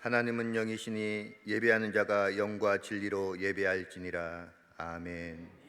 하나님은 영이시니 예배하는 자가 영과 진리로 예배할지니라. 아멘.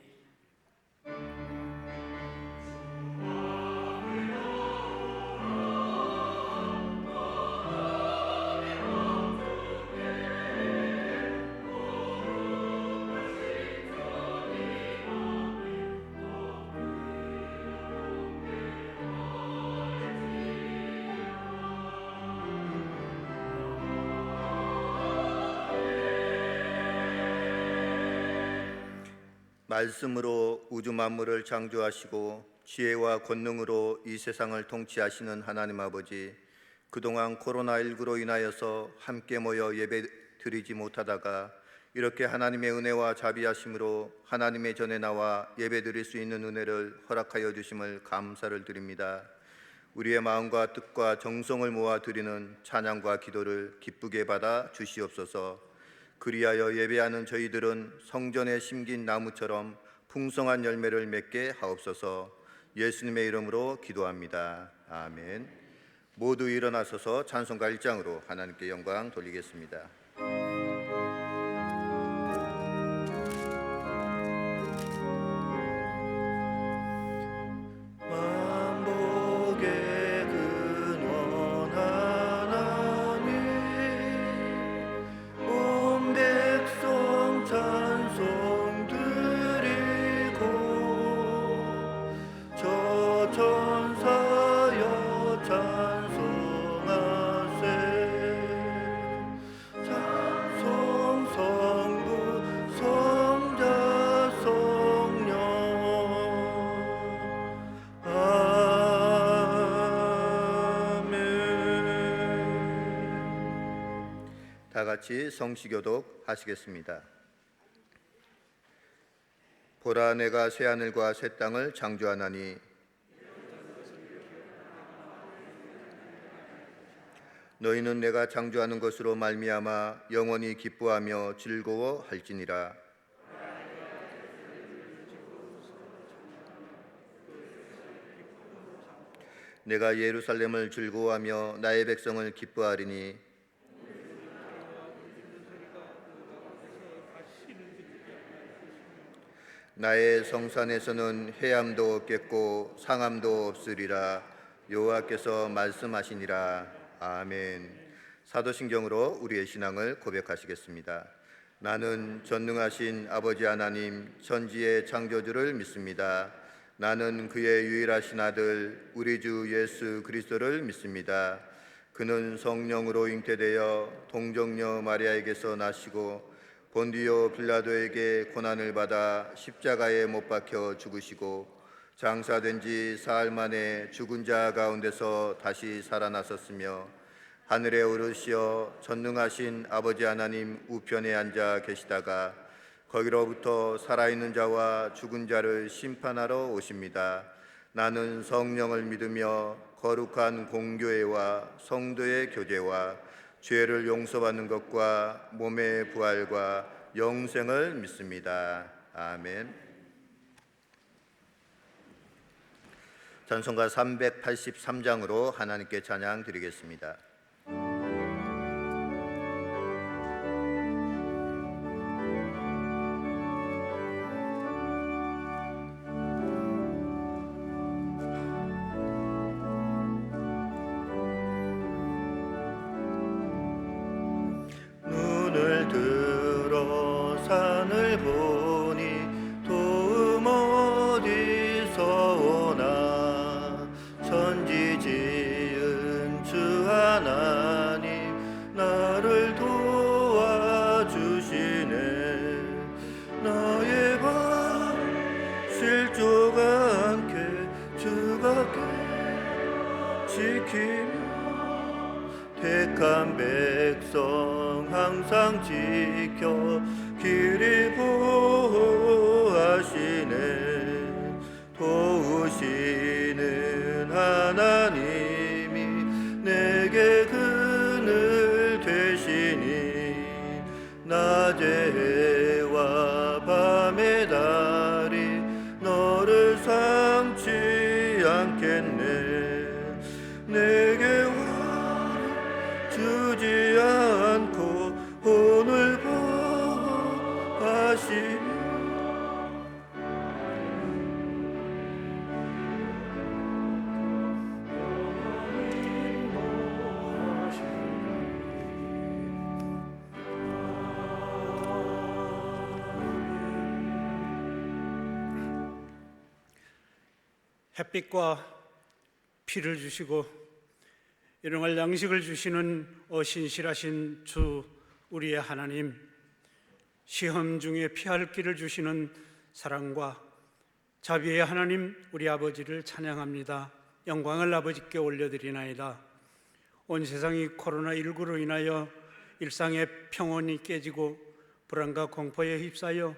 말씀으로 우주 만물을 창조하시고 지혜와 권능으로 이 세상을 통치하시는 하나님 아버지, 그동안 코로나19로 인하여서 함께 모여 예배 드리지 못하다가 이렇게 하나님의 은혜와 자비하심으로 하나님의 전에 나와 예배 드릴 수 있는 은혜를 허락하여 주심을 감사를 드립니다. 우리의 마음과 뜻과 정성을 모아 드리는 찬양과 기도를 기쁘게 받아 주시옵소서. 그리하여 예배하는 저희들은 성전에 심긴 나무처럼 풍성한 열매를 맺게 하옵소서. 예수님의 이름으로 기도합니다. 아멘. 모두 일어나셔서 찬송가 1장으로 하나님께 영광 돌리겠습니다. 다 같이 성시교독 하시겠습니다. 보라, 내가 새 하늘과 새 땅을 창조하나니 너희는 내가 창조하는 것으로 말미암아 영원히 기뻐하며 즐거워할지니라. 내가 예루살렘을 즐거워하며 나의 백성을 기뻐하리니 나의 성산에서는 해함도 없겠고 상함도 없으리라. 여호와께서 말씀하시니라. 아멘. 사도신경으로 우리의 신앙을 고백하시겠습니다. 나는 전능하신 아버지 하나님 천지의 창조주를 믿습니다. 나는 그의 유일하신 아들 우리 주 예수 그리스도를 믿습니다. 그는 성령으로 잉태되어 동정녀 마리아에게서 나시고 본디오 빌라도에게 고난을 받아 십자가에 못 박혀 죽으시고 장사된 지 사흘 만에 죽은 자 가운데서 다시 살아나셨으며 하늘에 오르시어 전능하신 아버지 하나님 우편에 앉아 계시다가 거기로부터 살아있는 자와 죽은 자를 심판하러 오십니다. 나는 성령을 믿으며 거룩한 공교회와 성도의 교제와 죄를 용서받는 것과 몸의 부활과 영생을 믿습니다. 아멘. 찬송가 383장으로 하나님께 찬양 드리겠습니다. 택한 백성 항상 지켜 길이 보호하시네. 도우시는 하나님이 내게 그늘 되시니 낮에 해와 밤의 달이 너를 삼지 않겠네. 내게 주지 않고 햇빛과 피를 주시고 일용할 양식을 주시는 신실하신 주 우리의 하나님, 시험 중에 피할 길을 주시는 사랑과 자비의 하나님 우리 아버지를 찬양합니다. 영광을 아버지께 올려드리나이다. 온 세상이 코로나19로 인하여 일상의 평온이 깨지고 불안과 공포에 휩싸여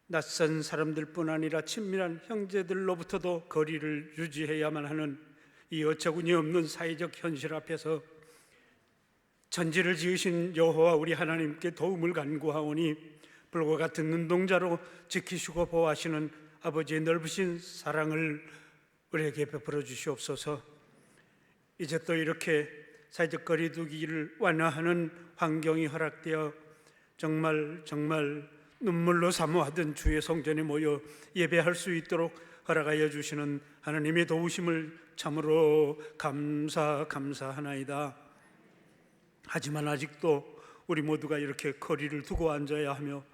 낯선 사람들뿐 아니라 친밀한 형제들로부터도 거리를 유지해야만 하는 이 어처구니 없는 사회적 현실 앞에서 천지를 지으신 여호와 우리 하나님께 도움을 간구하오니 불과 같은 눈동자로 지키시고 보호하시는 아버지의 넓으신 사랑을 우리에게 베풀어 주시옵소서. 이제 또 이렇게 사회적 거리 두기를 완화하는 환경이 허락되어 정말 눈물로 사모하던 주의 성전에 모여 예배할 수 있도록 허락하여 주시는 하나님의 도우심을 참으로 감사하나이다. 하지만 아직도 우리 모두가 이렇게 거리를 두고 앉아야 하며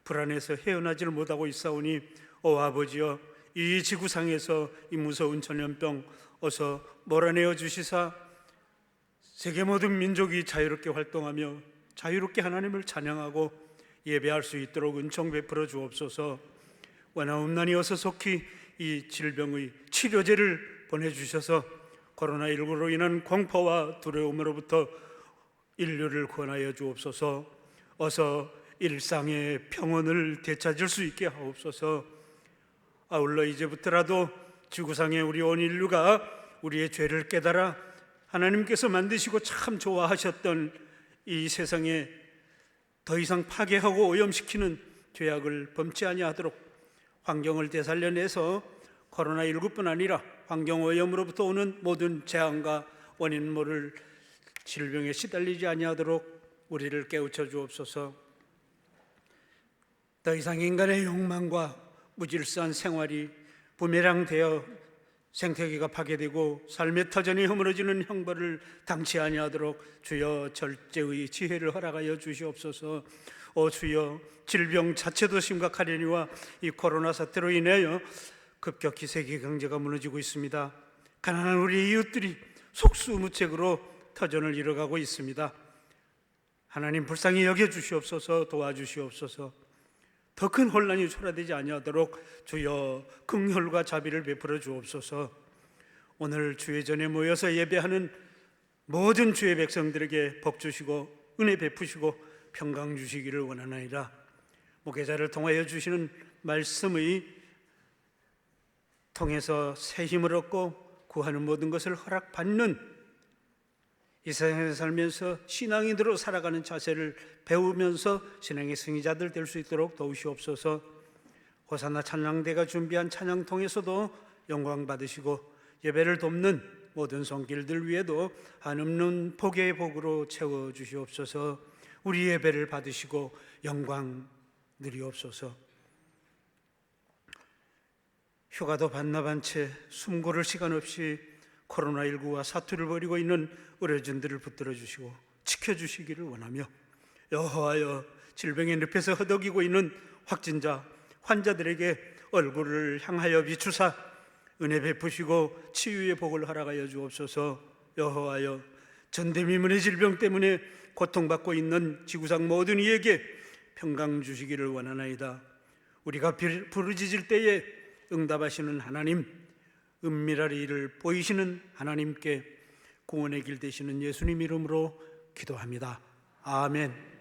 불안해서 헤어나지를 못하고 있사오니 아버지여, 이 지구상에서 이 무서운 전염병 어서 몰아내어 주시사 세계 모든 민족이 자유롭게 활동하며 자유롭게 하나님을 찬양하고 예배할 수 있도록 은총 베풀어 주옵소서. 원하옵나니 어서 속히 이 질병의 치료제를 보내주셔서 코로나19로 인한 공포와 두려움으로부터 인류를 구원하여 주옵소서. 어서 일상의 평온을 되찾을 수 있게 하옵소서. 아울러 이제부터라도 지구상의 우리 온 인류가 우리의 죄를 깨달아 하나님께서 만드시고 참 좋아하셨던 이 세상에 더 이상 파괴하고 오염시키는 죄악을 범치 아니하도록 환경을 되살려내서 코로나19뿐 아니라 환경오염으로부터 오는 모든 재앙과 원인 모를 질병에 시달리지 아니하도록 우리를 깨우쳐 주옵소서. 더 이상 인간의 욕망과 무질서한 생활이 부메랑되어 생태계가 파괴되고 삶의 터전이 허물어지는 형벌을 당치 아니하도록 주여 절제의 지혜를 허락하여 주시옵소서. 주여, 질병 자체도 심각하려니와 이 코로나 사태로 인하여 급격히 세계 경제가 무너지고 있습니다. 가난한 우리 이웃들이 속수무책으로 터전을 이뤄가고 있습니다. 하나님 불쌍히 여겨주시옵소서. 도와주시옵소서. 더 큰 혼란이 초래되지 아니하도록 주여 긍휼과 자비를 베풀어 주옵소서. 오늘 주의 전에 모여서 예배하는 모든 주의 백성들에게 복 주시고 은혜 베푸시고 평강 주시기를 원하나이다. 목회자를 통하여 주시는 말씀의 통해서 새 힘을 얻고 구하는 모든 것을 허락받는 이 세상에 살면서 신앙인으로 살아가는 자세를 배우면서 신앙의 승리자들 될 수 있도록 도우시옵소서. 호산나 찬양대가 준비한 찬양통에서도 영광 받으시고 예배를 돕는 모든 손길들 위에도 한없는 복의 복으로 채워주시옵소서. 우리 예배를 받으시고 영광 누리옵소서. 휴가도 반납한 채 숨고를 시간 없이 코로나19와 사투를 벌이고 있는 의료진들을 붙들어 주시고 지켜주시기를 원하며 여호와여, 질병의 늪에서 허덕이고 있는 확진자, 환자들에게 얼굴을 향하여 비추사 은혜 베푸시고 치유의 복을 허락하여 주옵소서. 여호와여, 전대미문의 질병 때문에 고통받고 있는 지구상 모든 이에게 평강 주시기를 원하나이다. 우리가 부르짖을 때에 응답하시는 하나님, 은밀한 일을 보이시는 하나님께 구원의 길 되시는 예수님 이름으로 기도합니다. 아멘.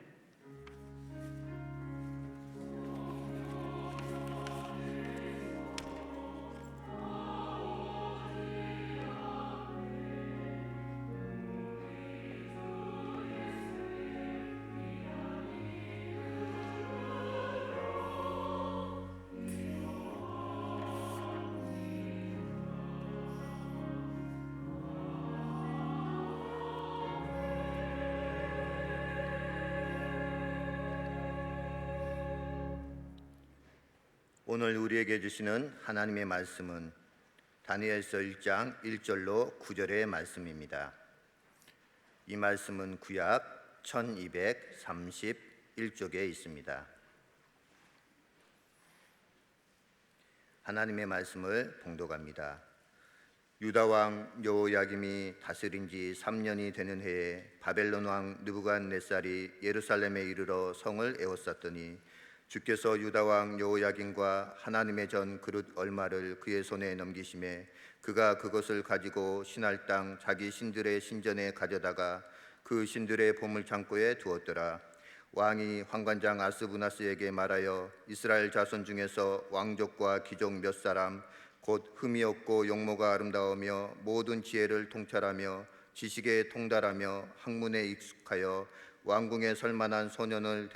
오늘 우리에게 주시는 하나님의 말씀은 다니엘서 1장 1절로 9절의 말씀입니다. 이 말씀은 구약 1231쪽에 있습니다. 하나님의 말씀을 봉독합니다. 유다 왕 여호야김이 다스린 지 3년이 되는 해에 바벨론 왕 느부갓네살이 예루살렘에 이르러 성을 에워쌌더니 주께서 유다 왕 여호야김과 하나님의 전 그릇 얼마를 그의 손에 넘기심에 그가 그것을 가지고 신할 땅 자기 신들의 신전에 가져다가 그 신들의 보물 창고에 두었더라. 왕이 환관장 아스부나스에게 말하여 이스라엘 자손 중에서 왕족과 귀족 몇 사람 곧 흠이 없고 용모가 아름다우며 모든 지혜를 통찰하며 지식에 통달하며 학문에 익숙하여 왕궁에 설만한 소년을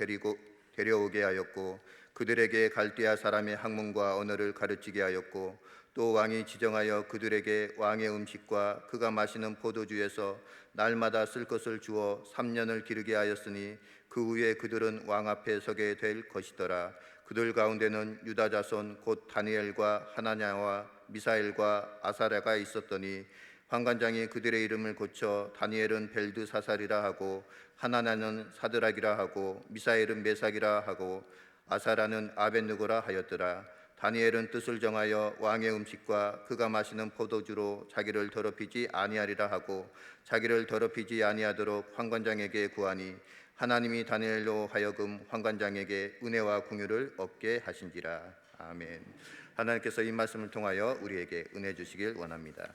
데려오게 하였고 그들에게 갈대아 사람의 학문과 언어를 가르치게 하였고 또 왕이 지정하여 그들에게 왕의 음식과 그가 마시는 포도주에서 날마다 쓸 것을 주어 3년을 기르게 하였으니 그 후에 그들은 왕 앞에 서게 될 것이더라. 그들 가운데는 유다 자손 곧 다니엘과 하나냐와 미사엘과 아사랴가 있었더니 환관장이 그들의 이름을 고쳐 다니엘은 벨드사살이라 하고 하나냐는 사드락이라 하고 미사엘은 메삭이라 하고 아사랴는 아벳느고라 하였더라. 다니엘은 뜻을 정하여 왕의 음식과 그가 마시는 포도주로 자기를 더럽히지 아니하리라 하고 자기를 더럽히지 아니하도록 환관장에게 구하니 하나님이 다니엘로 하여금 환관장에게 은혜와 긍휼을 얻게 하신지라. 아멘. 하나님께서 이 말씀을 통하여 우리에게 은혜 주시길 원합니다.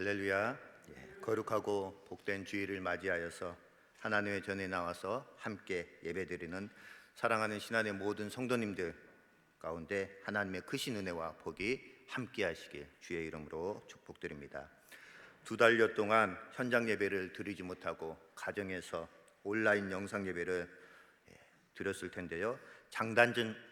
할렐루야. 거룩하고 복된 주일을 맞이하여서 하나님의 전에 나와서 함께 예배드리는 사랑하는 신안의 모든 성도님들 가운데 하나님의 크신 은혜와 복이 함께 하시길 주의 이름으로 축복드립니다. 2달여 동안 현장 예배를 드리지 못하고 가정에서 온라인 영상 예배를 드렸을 텐데요.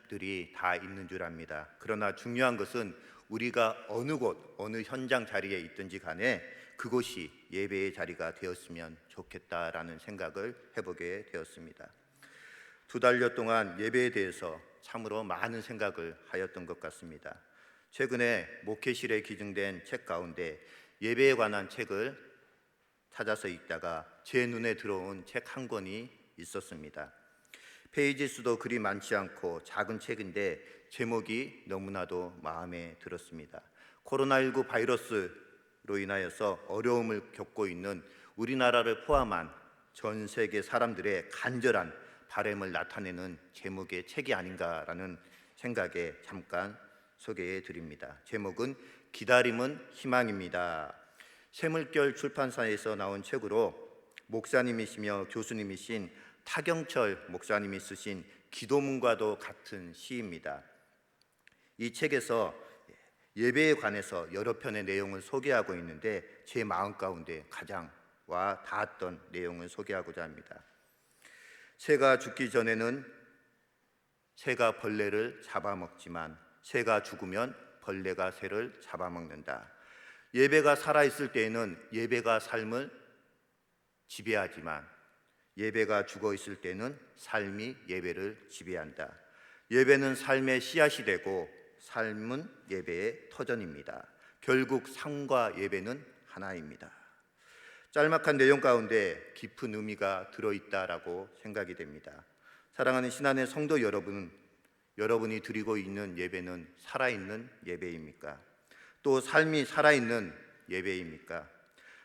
것들이 다 있는 줄 압니다. 그러나 중요한 것은 우리가 어느 곳, 어느 현장 자리에 있든지 간에 그곳이 예배의 자리가 되었으면 좋겠다라는 생각을 해보게 되었습니다. 2달여 동안 예배에 대해서 참으로 많은 생각을 하였던 것 같습니다. 최근에 목회실에 기증된 책 가운데 예배에 관한 책을 찾아서 읽다가 제 눈에 들어온 책 한 권이 있었습니다. 페이지 수도 그리 많지 않고 작은 책인데 제목이 너무나도 마음에 들었습니다. 코로나19 바이러스로 인하여서 어려움을 겪고 있는 우리나라를 포함한 전 세계 사람들의 간절한 바람을 나타내는 제목의 책이 아닌가라는 생각에 잠깐 소개해 드립니다. 제목은 기다림은 희망입니다. 샘물결 출판사에서 나온 책으로 목사님이시며 교수님이신 타경철 목사님이 쓰신 기도문과도 같은 시입니다. 이 책에서 예배에 관해서 여러 편의 내용을 소개하고 있는데 제 마음 가운데 가장 와 닿았던 내용을 소개하고자 합니다. 새가 죽기 전에는 새가 벌레를 잡아먹지만 새가 죽으면 벌레가 새를 잡아먹는다. 예배가 살아있을 때에는 예배가 삶을 지배하지만 예배가 죽어있을 때는 삶이 예배를 지배한다. 예배는 삶의 씨앗이 되고 삶은 예배의 터전입니다. 결국 삶과 예배는 하나입니다. 짤막한 내용 가운데 깊은 의미가 들어있다라고 생각이 됩니다. 사랑하는 신안의 성도 여러분, 여러분이 드리고 있는 예배는 살아있는 예배입니까? 또 삶이 살아있는 예배입니까?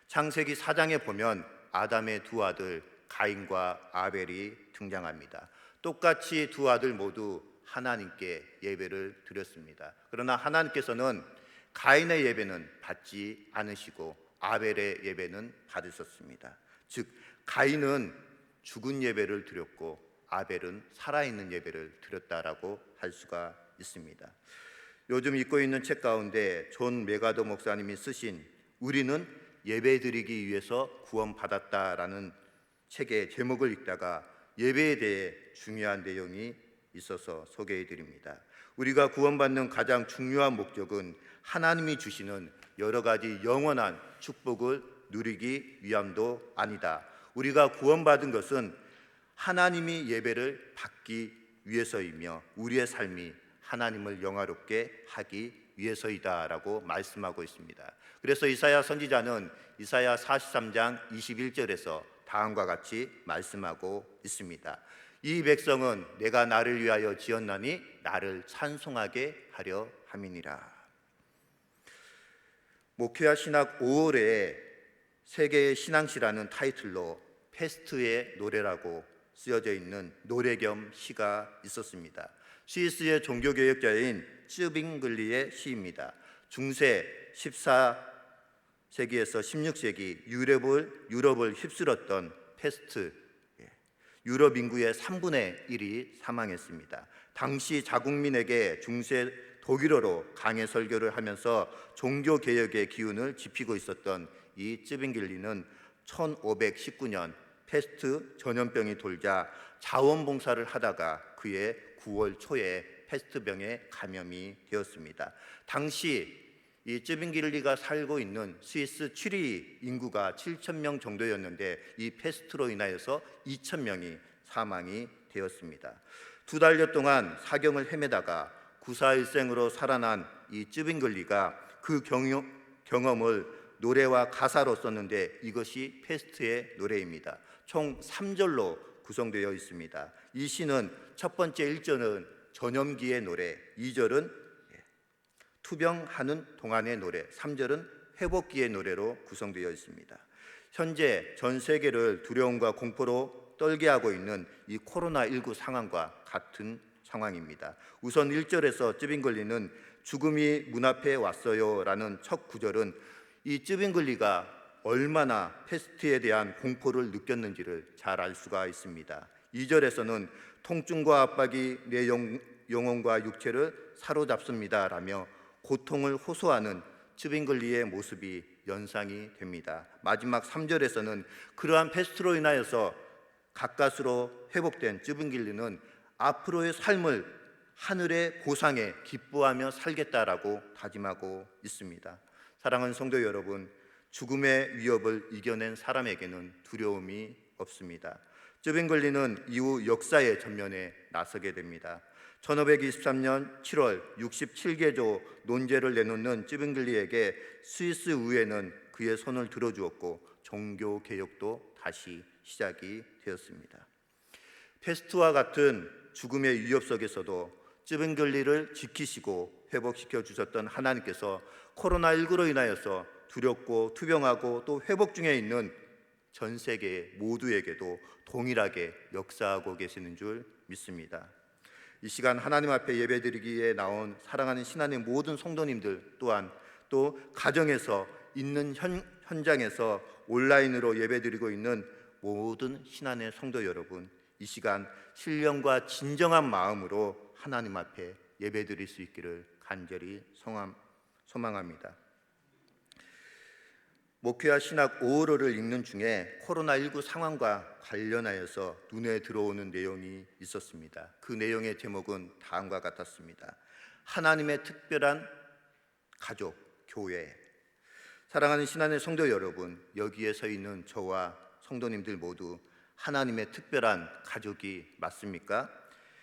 창세기 4장에 보면 아담의 두 아들 가인과 아벨이 등장합니다. 똑같이 두 아들 모두 하나님께 예배를 드렸습니다. 그러나 하나님께서는 가인의 예배는 받지 않으시고 아벨의 예배는 받으셨습니다. 즉 가인은 죽은 예배를 드렸고 아벨은 살아있는 예배를 드렸다라고 할 수가 있습니다. 요즘 읽고 있는 책 가운데 존 메가더 목사님이 쓰신 우리는 예배드리기 위해서 구원받았다라는 책의 제목을 읽다가 예배에 대해 중요한 내용이 있어서 소개해 드립니다. 우리가 구원받는 가장 중요한 목적은 하나님이 주시는 여러 가지 영원한 축복을 누리기 위함도 아니다. 우리가 구원받은 것은 하나님이 예배를 받기 위해서이며 우리의 삶이 하나님을 영화롭게 하기 위해서이다라고 말씀하고 있습니다. 그래서 이사야 선지자는 이사야 43장 21절에서 다음과 같이 말씀하고 있습니다. 이 백성은 내가 나를 위하여 지었나니 나를 찬송하게 하려 함이니라. 목회와 신학 5월에 세계의 신앙시라는 타이틀로 페스트의 노래라고 쓰여져 있는 노래 겸 시가 있었습니다. 스위스의 종교개혁자인 쯔빙글리의 시입니다. 중세 14세기에서 16세기 유럽을 휩쓸었던 페스트, 유럽 인구의 3분의 1이 사망했습니다. 당시 자국민에게 중세 독일어로 강해 설교를 하면서 종교개혁의 기운을 지피고 있었던 이 쯔빙글리는 1519년 페스트 전염병이 돌자 자원봉사를 하다가 그해 9월 초에 페스트병에 감염이 되었습니다. 당시 이 쯔빙글리가 살고 있는 스위스 취리 인구가 7,000명 정도였는데 이 페스트로 인하여서 2,000명이 사망이 되었습니다. 2달여 동안 사경을 헤매다가 구사일생으로 살아난 이 쯔빙글리가 그 경험을 노래와 가사로 썼는데 이것이 페스트의 노래입니다. 총 3절로 구성되어 있습니다. 이 시는 첫 번째 1절은 전염기의 노래, 2절은 투병하는 동안의 노래, 3절은 회복기의 노래로 구성되어 있습니다. 현재 전 세계를 두려움과 공포로 떨게 하고 있는 이 코로나19 상황과 같은 상황입니다. 우선 1절에서 쯔빙글리는 죽음이 문 앞에 왔어요 라는 첫 구절은 이 쯔빙글리가 얼마나 페스트에 대한 공포를 느꼈는지를 잘 알 수가 있습니다. 2절에서는 통증과 압박이 내 영혼과 육체를 사로잡습니다 라며 고통을 호소하는 쯔빙글리의 모습이 연상이 됩니다. 마지막 3절에서는 그러한 페스트로 인하여서 가까스로 회복된 쯔빙글리는 앞으로의 삶을 하늘의 보상에 기뻐하며 살겠다라고 다짐하고 있습니다. 사랑하는 성도 여러분, 죽음의 위협을 이겨낸 사람에게는 두려움이 없습니다. 쯔빙글리는 이후 역사의 전면에 나서게 됩니다. 1523년 7월 67개조 논제를 내놓는 쯔빙글리에게 스위스 의회는 그의 손을 들어주었고 종교 개혁도 다시 시작이 되었습니다. 패스트와 같은 죽음의 위협 속에서도 쯔빙글리를 지키시고 회복시켜 주셨던 하나님께서 코로나19로 인하여서 두렵고 투병하고 또 회복 중에 있는 전 세계 모두에게도 동일하게 역사하고 계시는 줄 믿습니다. 이 시간 하나님 앞에 예배드리기에 나온 사랑하는 신안의 모든 성도님들 또한 또 가정에서 있는 현장에서 온라인으로 예배드리고 있는 모든 신안의 성도 여러분, 이 시간 신령과 진정한 마음으로 하나님 앞에 예배드릴 수 있기를 간절히 소망합니다. 목회와 신학 5호로를 읽는 중에 코로나19 상황과 관련하여서 눈에 들어오는 내용이 있었습니다. 그 내용의 제목은 다음과 같았습니다. 하나님의 특별한 가족, 교회. 사랑하는 신안의 성도 여러분, 여기에 서 있는 저와 성도님들 모두 하나님의 특별한 가족이 맞습니까?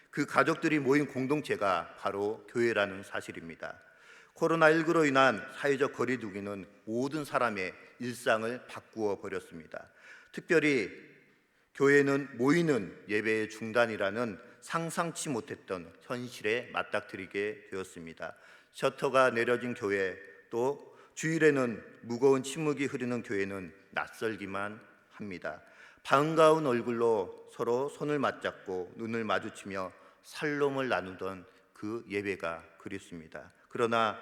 그 가족들이 모인 공동체가 바로 교회라는 사실입니다. 코로나19로 인한 사회적 거리두기는 모든 사람의 일상을 바꾸어 버렸습니다. 특별히 교회는 모이는 예배의 중단이라는 상상치 못했던 현실에 맞닥뜨리게 되었습니다. 셔터가 내려진 교회, 또 주일에는 무거운 침묵이 흐르는 교회는 낯설기만 합니다. 반가운 얼굴로 서로 손을 맞잡고 눈을 마주치며 살롬을 나누던 그 예배가 그립습니다. 그러나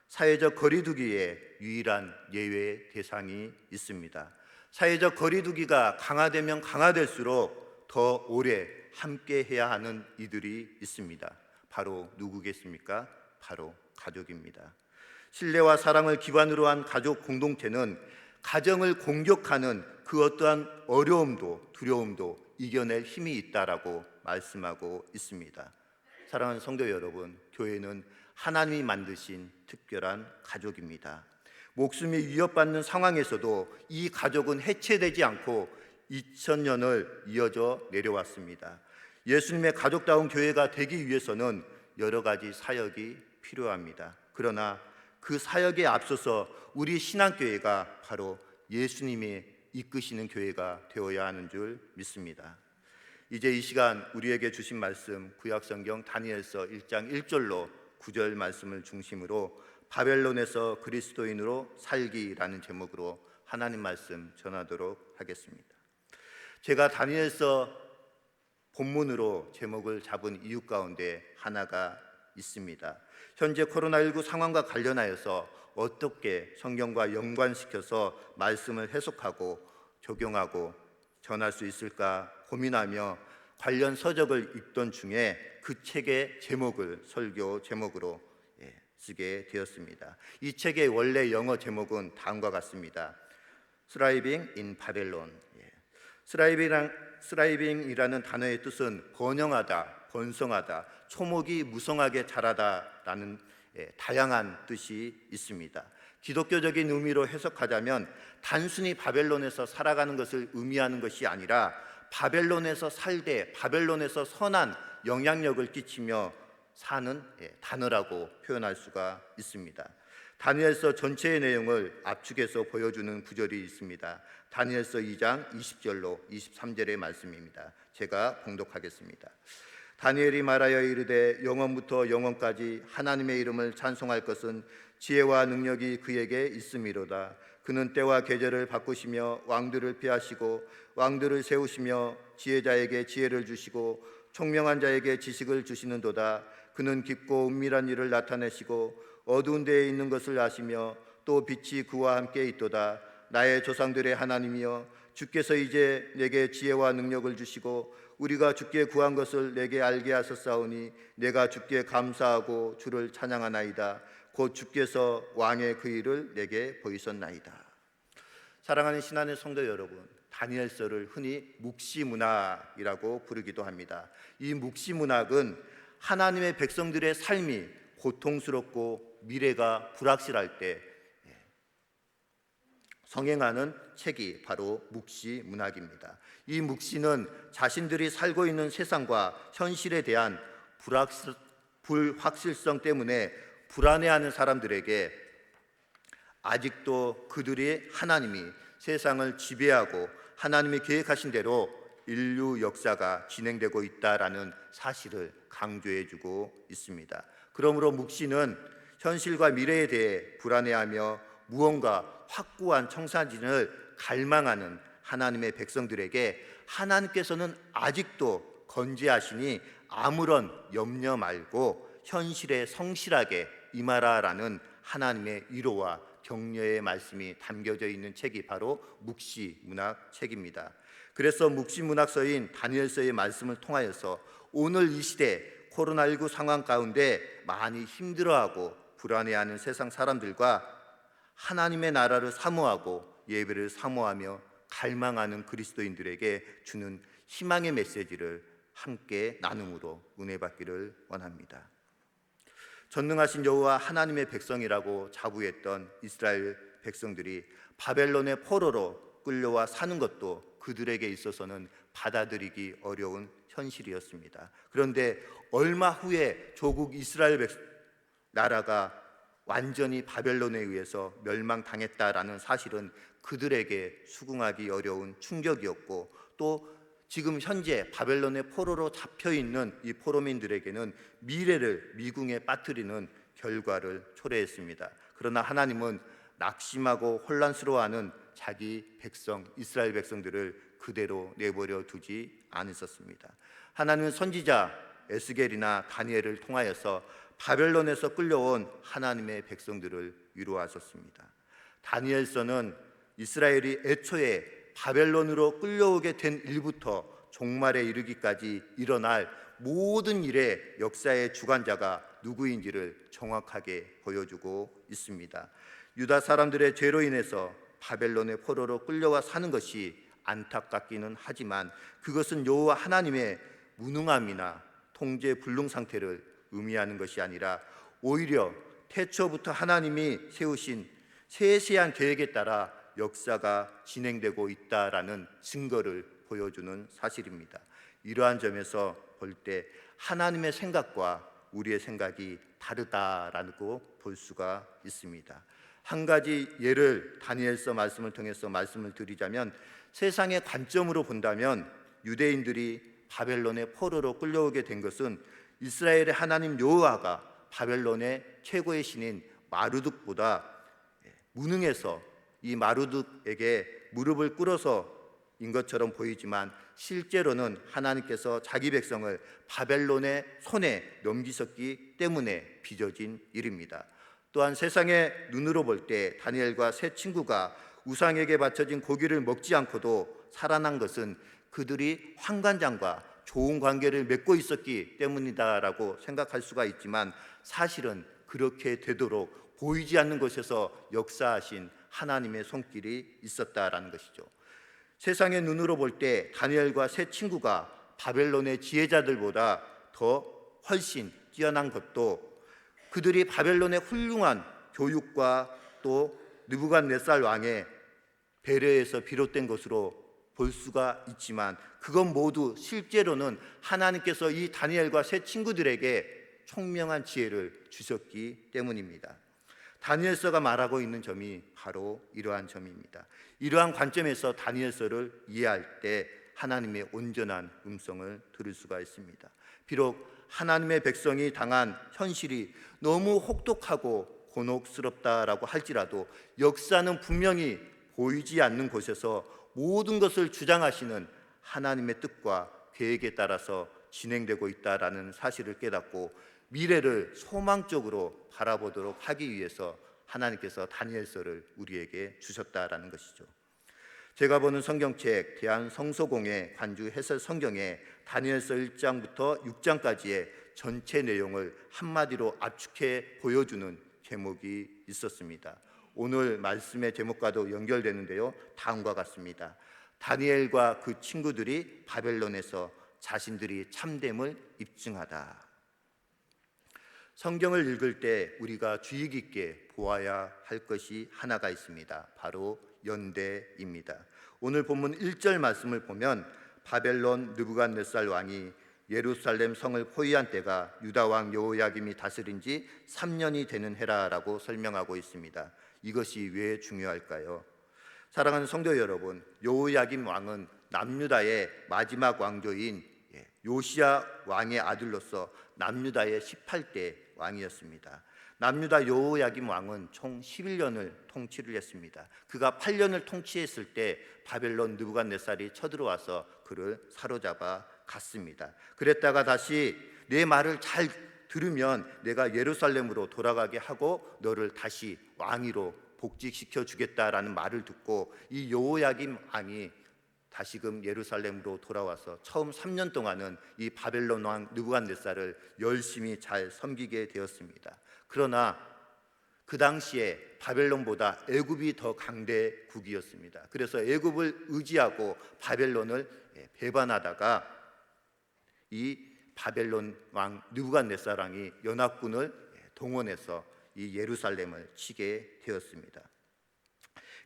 사회적 거리두기의 유일한 예외 대상이 있습니다. 사회적 거리두기가 강화되면 강화될수록 더 오래 함께 해야 하는 이들이 있습니다. 바로 누구겠습니까? 바로 가족입니다. 신뢰와 사랑을 기반으로 한 가족 공동체는 가정을 공격하는 그 어떠한 어려움도 두려움도 이겨낼 힘이 있다라고 말씀하고 있습니다. 사랑하는 성도 여러분, 교회는 하나님이 만드신 특별한 가족입니다. 목숨이 위협받는 상황에서도 이 가족은 해체되지 않고 2000년을 이어져 내려왔습니다. 예수님의 가족다운 교회가 되기 위해서는 여러 가지 사역이 필요합니다. 그러나 그 사역에 앞서서 우리 신앙교회가 바로 예수님이 이끄시는 교회가 되어야 하는 줄 믿습니다. 이제 이 시간 우리에게 주신 말씀 구약성경 다니엘서 1장 1절로 9절 말씀을 중심으로 바벨론에서 그리스도인으로 살기라는 제목으로 하나님 말씀 전하도록 하겠습니다. 제가 다니엘서 본문으로 제목을 잡은 이유 가운데 하나가 있습니다. 현재 코로나19 상황과 관련하여서 어떻게 성경과 연관시켜서 말씀을 해석하고 적용하고 전할 수 있을까 고민하며 관련 서적을 읽던 중에 그 책의 제목을 설교 제목으로 쓰게 되었습니다. 이 책의 원래 영어 제목은 다음과 같습니다. Thriving in Babylon. Thriving이라는 단어의 뜻은 번영하다, 번성하다, 초목이 무성하게 자라다라는 다양한 뜻이 있습니다. 기독교적인 의미로 해석하자면 단순히 바벨론에서 살아가는 것을 의미하는 것이 아니라 바벨론에서 살되 바벨론에서 선한 영향력을 끼치며 사는 단어라고 표현할 수가 있습니다. 다니엘서 전체의 내용을 압축해서 보여주는 구절이 있습니다. 다니엘서 2장 20절로 23절의 말씀입니다. 제가 봉독하겠습니다. 다니엘이 말하여 이르되 영원부터 영원까지 하나님의 이름을 찬송할 것은 지혜와 능력이 그에게 있음이로다. 그는 때와 계절을 바꾸시며 왕들을 피하시고 왕들을 세우시며 지혜자에게 지혜를 주시고 총명한 자에게 지식을 주시는도다. 그는 깊고 은밀한 일을 나타내시고 어두운 데에 있는 것을 아시며 또 빛이 그와 함께 있도다. 나의 조상들의 하나님이여, 주께서 이제 내게 지혜와 능력을 주시고 우리가 주께 구한 것을 내게 알게 하셨사오니 내가 주께 감사하고 주를 찬양하나이다. 곧 주께서 왕의 그 일을 내게 보이셨나이다. 사랑하는 신안의 성도 여러분, 다니엘서를 흔히 묵시문학이라고 부르기도 합니다. 이 묵시문학은 하나님의 백성들의 삶이 고통스럽고 미래가 불확실할 때 성행하는 책이 바로 묵시 문학입니다. 이 묵시는 자신들이 살고 있는 세상과 현실에 대한 불확실성 때문에 불안해하는 사람들에게 아직도 그들의 하나님이 세상을 지배하고 하나님이 계획하신 대로 인류 역사가 진행되고 있다라는 사실을 강조해주고 있습니다. 그러므로 묵시는 현실과 미래에 대해 불안해하며 무언가 확고한 청사진을 갈망하는 하나님의 백성들에게 하나님께서는 아직도 건재하시니 아무런 염려 말고 현실에 성실하게 임하라라는 하나님의 위로와 격려의 말씀이 담겨져 있는 책이 바로 묵시 문학 책입니다. 그래서 묵시 문학서인 다니엘서의 말씀을 통하여서 오늘 이 시대 코로나19 상황 가운데 많이 힘들어하고 불안해하는 세상 사람들과 하나님의 나라를 사모하고 예배를 사모하며 갈망하는 그리스도인들에게 주는 희망의 메시지를 함께 나눔으로 은혜 받기를 원합니다. 전능하신 여호와 하나님의 백성이라고 자부했던 이스라엘 백성들이 바벨론의 포로로 끌려와 사는 것도 그들에게 있어서는 받아들이기 어려운 현실이었습니다. 그런데 얼마 후에 조국 이스라엘 나라가 완전히 바벨론에 의해서 멸망당했다라는 사실은 그들에게 수긍하기 어려운 충격이었고, 또 지금 현재 바벨론의 포로로 잡혀있는 이 포로민들에게는 미래를 미궁에 빠뜨리는 결과를 초래했습니다. 그러나 하나님은 낙심하고 혼란스러워하는 자기 백성 이스라엘 백성들을 그대로 내버려 두지 않으셨습니다. 하나님은 선지자 에스겔이나 다니엘을 통하여서 바벨론에서 끌려온 하나님의 백성들을 위로하셨습니다. 다니엘서는 이스라엘이 애초에 바벨론으로 끌려오게 된 일부터 종말에 이르기까지 일어날 모든 일의 역사의 주관자가 누구인지를 정확하게 보여주고 있습니다. 유다 사람들의 죄로 인해서 바벨론의 포로로 끌려와 사는 것이 안타깝기는 하지만 그것은 여호와 하나님의 무능함이나 통제 불능 상태를 의미하는 것이 아니라 오히려 태초부터 하나님이 세우신 세세한 계획에 따라 역사가 진행되고 있다라는 증거를 보여주는 사실입니다. 이러한 점에서 볼 때 하나님의 생각과 우리의 생각이 다르다라고 볼 수가 있습니다. 한 가지 예를 다니엘서 말씀을 통해서 말씀을 드리자면, 세상의 관점으로 본다면 유대인들이 바벨론의 포로로 끌려오게 된 것은 이스라엘의 하나님 여호와가 바벨론의 최고의 신인 마르둑보다 무능해서 이 마르둑에게 무릎을 꿇어서인 것처럼 보이지만 실제로는 하나님께서 자기 백성을 바벨론의 손에 넘기셨기 때문에 빚어진 일입니다. 또한 세상의 눈으로 볼 때 다니엘과 세 친구가 우상에게 바쳐진 고기를 먹지 않고도 살아난 것은 그들이 환관장과 좋은 관계를 맺고 있었기 때문이다라고 생각할 수가 있지만, 사실은 그렇게 되도록 보이지 않는 곳에서 역사하신 하나님의 손길이 있었다라는 것이죠. 세상의 눈으로 볼 때 다니엘과 세 친구가 바벨론의 지혜자들보다 더 훨씬 뛰어난 것도 그들이 바벨론의 훌륭한 교육과 또 느부갓네살 왕의 배려에서 비롯된 것으로 볼 수가 있지만, 그건 모두 실제로는 하나님께서 이 다니엘과 세 친구들에게 총명한 지혜를 주셨기 때문입니다. 다니엘서가 말하고 있는 점이 바로 이러한 점입니다. 이러한 관점에서 다니엘서를 이해할 때 하나님의 온전한 음성을 들을 수가 있습니다. 비록 하나님의 백성이 당한 현실이 너무 혹독하고 곤혹스럽다라고 할지라도 역사는 분명히 보이지 않는 곳에서 모든 것을 주장하시는 하나님의 뜻과 계획에 따라서 진행되고 있다라는 사실을 깨닫고 미래를 소망적으로 바라보도록 하기 위해서 하나님께서 다니엘서를 우리에게 주셨다라는 것이죠. 제가 보는 성경책 대한성서공회 관주 해설 성경에 다니엘서 1장부터 6장까지의 전체 내용을 한마디로 압축해 보여주는 제목이 있었습니다. 오늘 말씀의 제목과도 연결되는데요, 다음과 같습니다. 다니엘과 그 친구들이 바벨론에서 자신들이 참됨을 입증하다. 성경을 읽을 때 우리가 주의 깊게 보아야 할 것이 하나가 있습니다. 바로 연대입니다. 오늘 본문 1절 말씀을 보면 바벨론 느부갓네살 왕이 예루살렘 성을 포위한 때가 유다 왕 여호야김이 다스린 지 3년이 되는 해라라고 설명하고 있습니다. 이것이 왜 중요할까요? 사랑하는 성도 여러분, 여호야김 왕은 남유다의 마지막 왕조인 요시야 왕의 아들로서 남유다의 18대 왕이었습니다. 남유다 여호야김 왕은 총 11년을 통치를 했습니다. 그가 8년을 통치했을 때 바벨론 느부갓네살이 쳐들어와서 그를 사로잡아 갔습니다. 그랬다가 다시 내 말을 잘 들으면 내가 예루살렘으로 돌아가게 하고 너를 다시 왕위로 복직시켜 주겠다라는 말을 듣고 이 여호야김 왕이 다시금 예루살렘으로 돌아와서 처음 3년 동안은 이 바벨론 왕 느부갓네살을 열심히 잘 섬기게 되었습니다. 그러나 그 당시에 바벨론보다 애굽이 더 강대국이었습니다. 그래서 애굽을 의지하고 바벨론을 배반하다가 이 바벨론 왕 느부갓네살 왕이 연합군을 동원해서 이 예루살렘을 치게 되었습니다.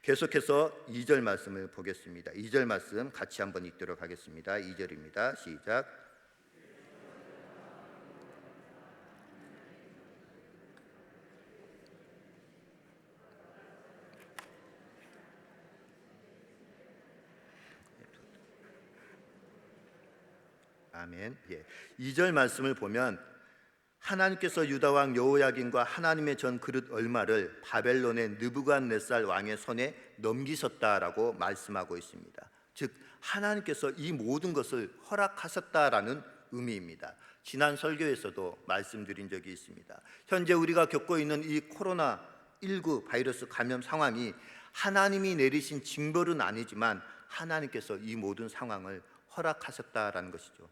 계속해서 2절 말씀을 보겠습니다. 2절 말씀 같이 한번 읽도록 하겠습니다. 2절입니다. 시작. 아멘. 2절 말씀을 보면 하나님께서 유다 왕 여호야김과 하나님의 전 그릇 얼마를 바벨론의 느부갓네살 왕의 손에 넘기셨다라고 말씀하고 있습니다. 즉 하나님께서 이 모든 것을 허락하셨다라는 의미입니다. 지난 설교에서도 말씀드린 적이 있습니다. 현재 우리가 겪고 있는 이 코로나19 바이러스 감염 상황이 하나님이 내리신 징벌은 아니지만 하나님께서 이 모든 상황을 허락하셨다라는 것이죠.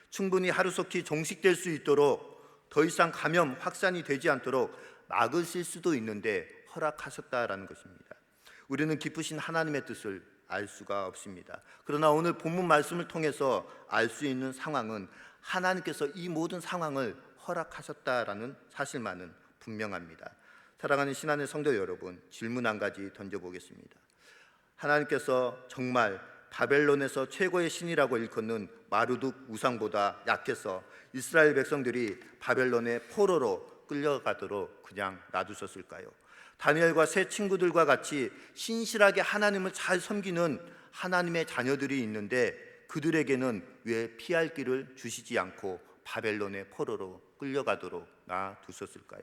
충분히 하루속히 종식될 수 있도록 더 이상 감염 확산이 되지 않도록 막으실 수도 있는데 허락하셨다라는 것입니다. 우리는 깊으신 하나님의 뜻을 알 수가 없습니다. 그러나 오늘 본문 말씀을 통해서 알 수 있는 상황은 하나님께서 이 모든 상황을 허락하셨다라는 사실만은 분명합니다. 사랑하는 신안의 성도 여러분, 질문 한 가지 던져보겠습니다. 하나님께서 정말 바벨론에서 최고의 신이라고 일컫는 마르둑 우상보다 약해서 이스라엘 백성들이 바벨론의 포로로 끌려가도록 그냥 놔두셨을까요? 다니엘과 세 친구들과 같이 신실하게 하나님을 잘 섬기는 하나님의 자녀들이 있는데 그들에게는 왜 피할 길을 주시지 않고 바벨론의 포로로 끌려가도록 놔두셨을까요?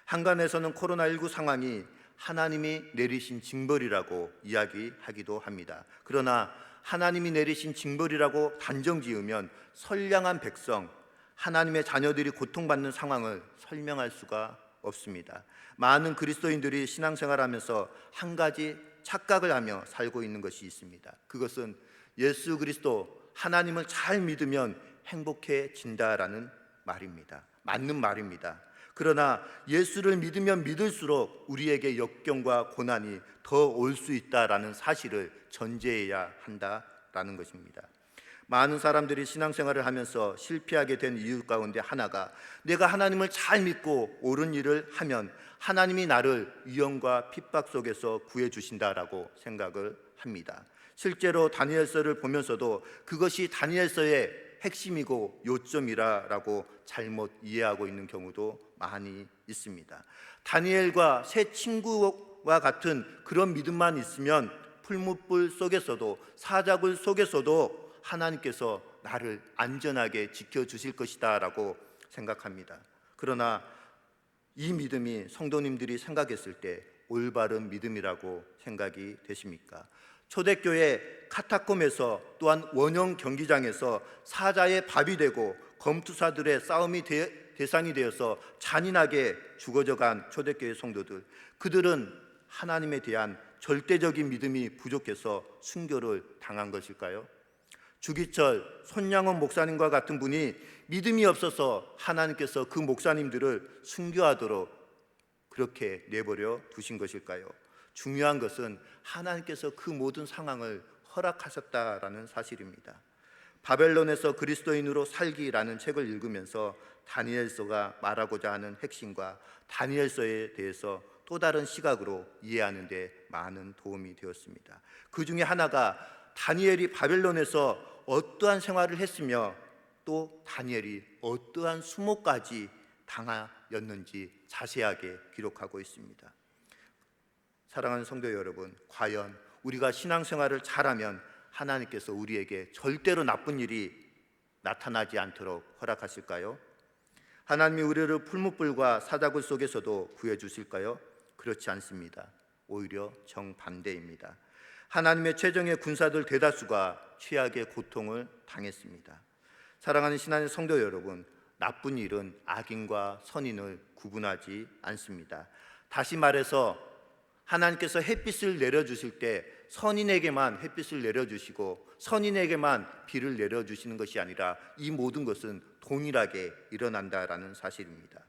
한간에서는 코로나19 상황이 하나님이 내리신 징벌이라고 이야기하기도 합니다. 그러나 하나님이 내리신 징벌이라고 단정지으면 선량한 백성, 하나님의 자녀들이 고통받는 상황을 설명할 수가 없습니다. 많은 그리스도인들이 신앙생활하면서 한 가지 착각을 하며 살고 있는 것이 있습니다. 그것은 예수 그리스도 하나님을 잘 믿으면 행복해진다라는 말입니다. 맞는 말입니다. 그러나 예수를 믿으면 믿을수록 우리에게 역경과 고난이 더 올 수 있다라는 사실을 전제해야 한다라는 것입니다. 많은 사람들이 신앙생활을 하면서 실패하게 된 이유 가운데 하나가 내가 하나님을 잘 믿고 옳은 일을 하면 하나님이 나를 위험과 핍박 속에서 구해주신다라고 생각을 합니다. 실제로 다니엘서를 보면서도 그것이 다니엘서의 핵심이고 요점이라고 잘못 이해하고 있는 경우도 많이 있습니다. 다니엘과 세 친구와 같은 그런 믿음만 있으면 풀무불 속에서도 사자굴 속에서도 하나님께서 나를 안전하게 지켜주실 것이다 라고 생각합니다. 그러나 이 믿음이 성도님들이 생각했을 때 올바른 믿음이라고 생각이 되십니까? 초대교회 카타콤에서 또한 원형 경기장에서 사자의 밥이 되고 검투사들의 싸움이 대상이 되어서 잔인하게 죽어져간 초대교회 성도들, 그들은 하나님에 대한 절대적인 믿음이 부족해서 순교를 당한 것일까요? 주기철, 손양원 목사님과 같은 분이 믿음이 없어서 하나님께서 그 목사님들을 순교하도록 그렇게 내버려 두신 것일까요? 중요한 것은 하나님께서 그 모든 상황을 허락하셨다라는 사실입니다. 바벨론에서 그리스도인으로 살기라는 책을 읽으면서 다니엘서가 말하고자 하는 핵심과 다니엘서에 대해서 또 다른 시각으로 이해하는 데 많은 도움이 되었습니다. 그 중에 하나가 다니엘이 바벨론에서 어떠한 생활을 했으며 또 다니엘이 어떠한 수모까지 당하였는지 자세하게 기록하고 있습니다. 사랑하는 성도 여러분, 과연 우리가 신앙생활을 잘하면 하나님께서 우리에게 절대로 나쁜 일이 나타나지 않도록 허락하실까요? 하나님이 우리를 풀무불과 사다굴 속에서도 구해주실까요? 그렇지 않습니다. 오히려 정반대입니다. 하나님의 최정예 군사들 대다수가 최악의 고통을 당했습니다. 사랑하는 신앙의 성도 여러분, 나쁜 일은 악인과 선인을 구분하지 않습니다. 다시 말해서 하나님께서 햇빛을 내려주실 때 선인에게만 햇빛을 내려주시고 선인에게만 비를 내려주시는 것이 아니라 이 모든 것은 동일하게 일어난다라는 사실입니다.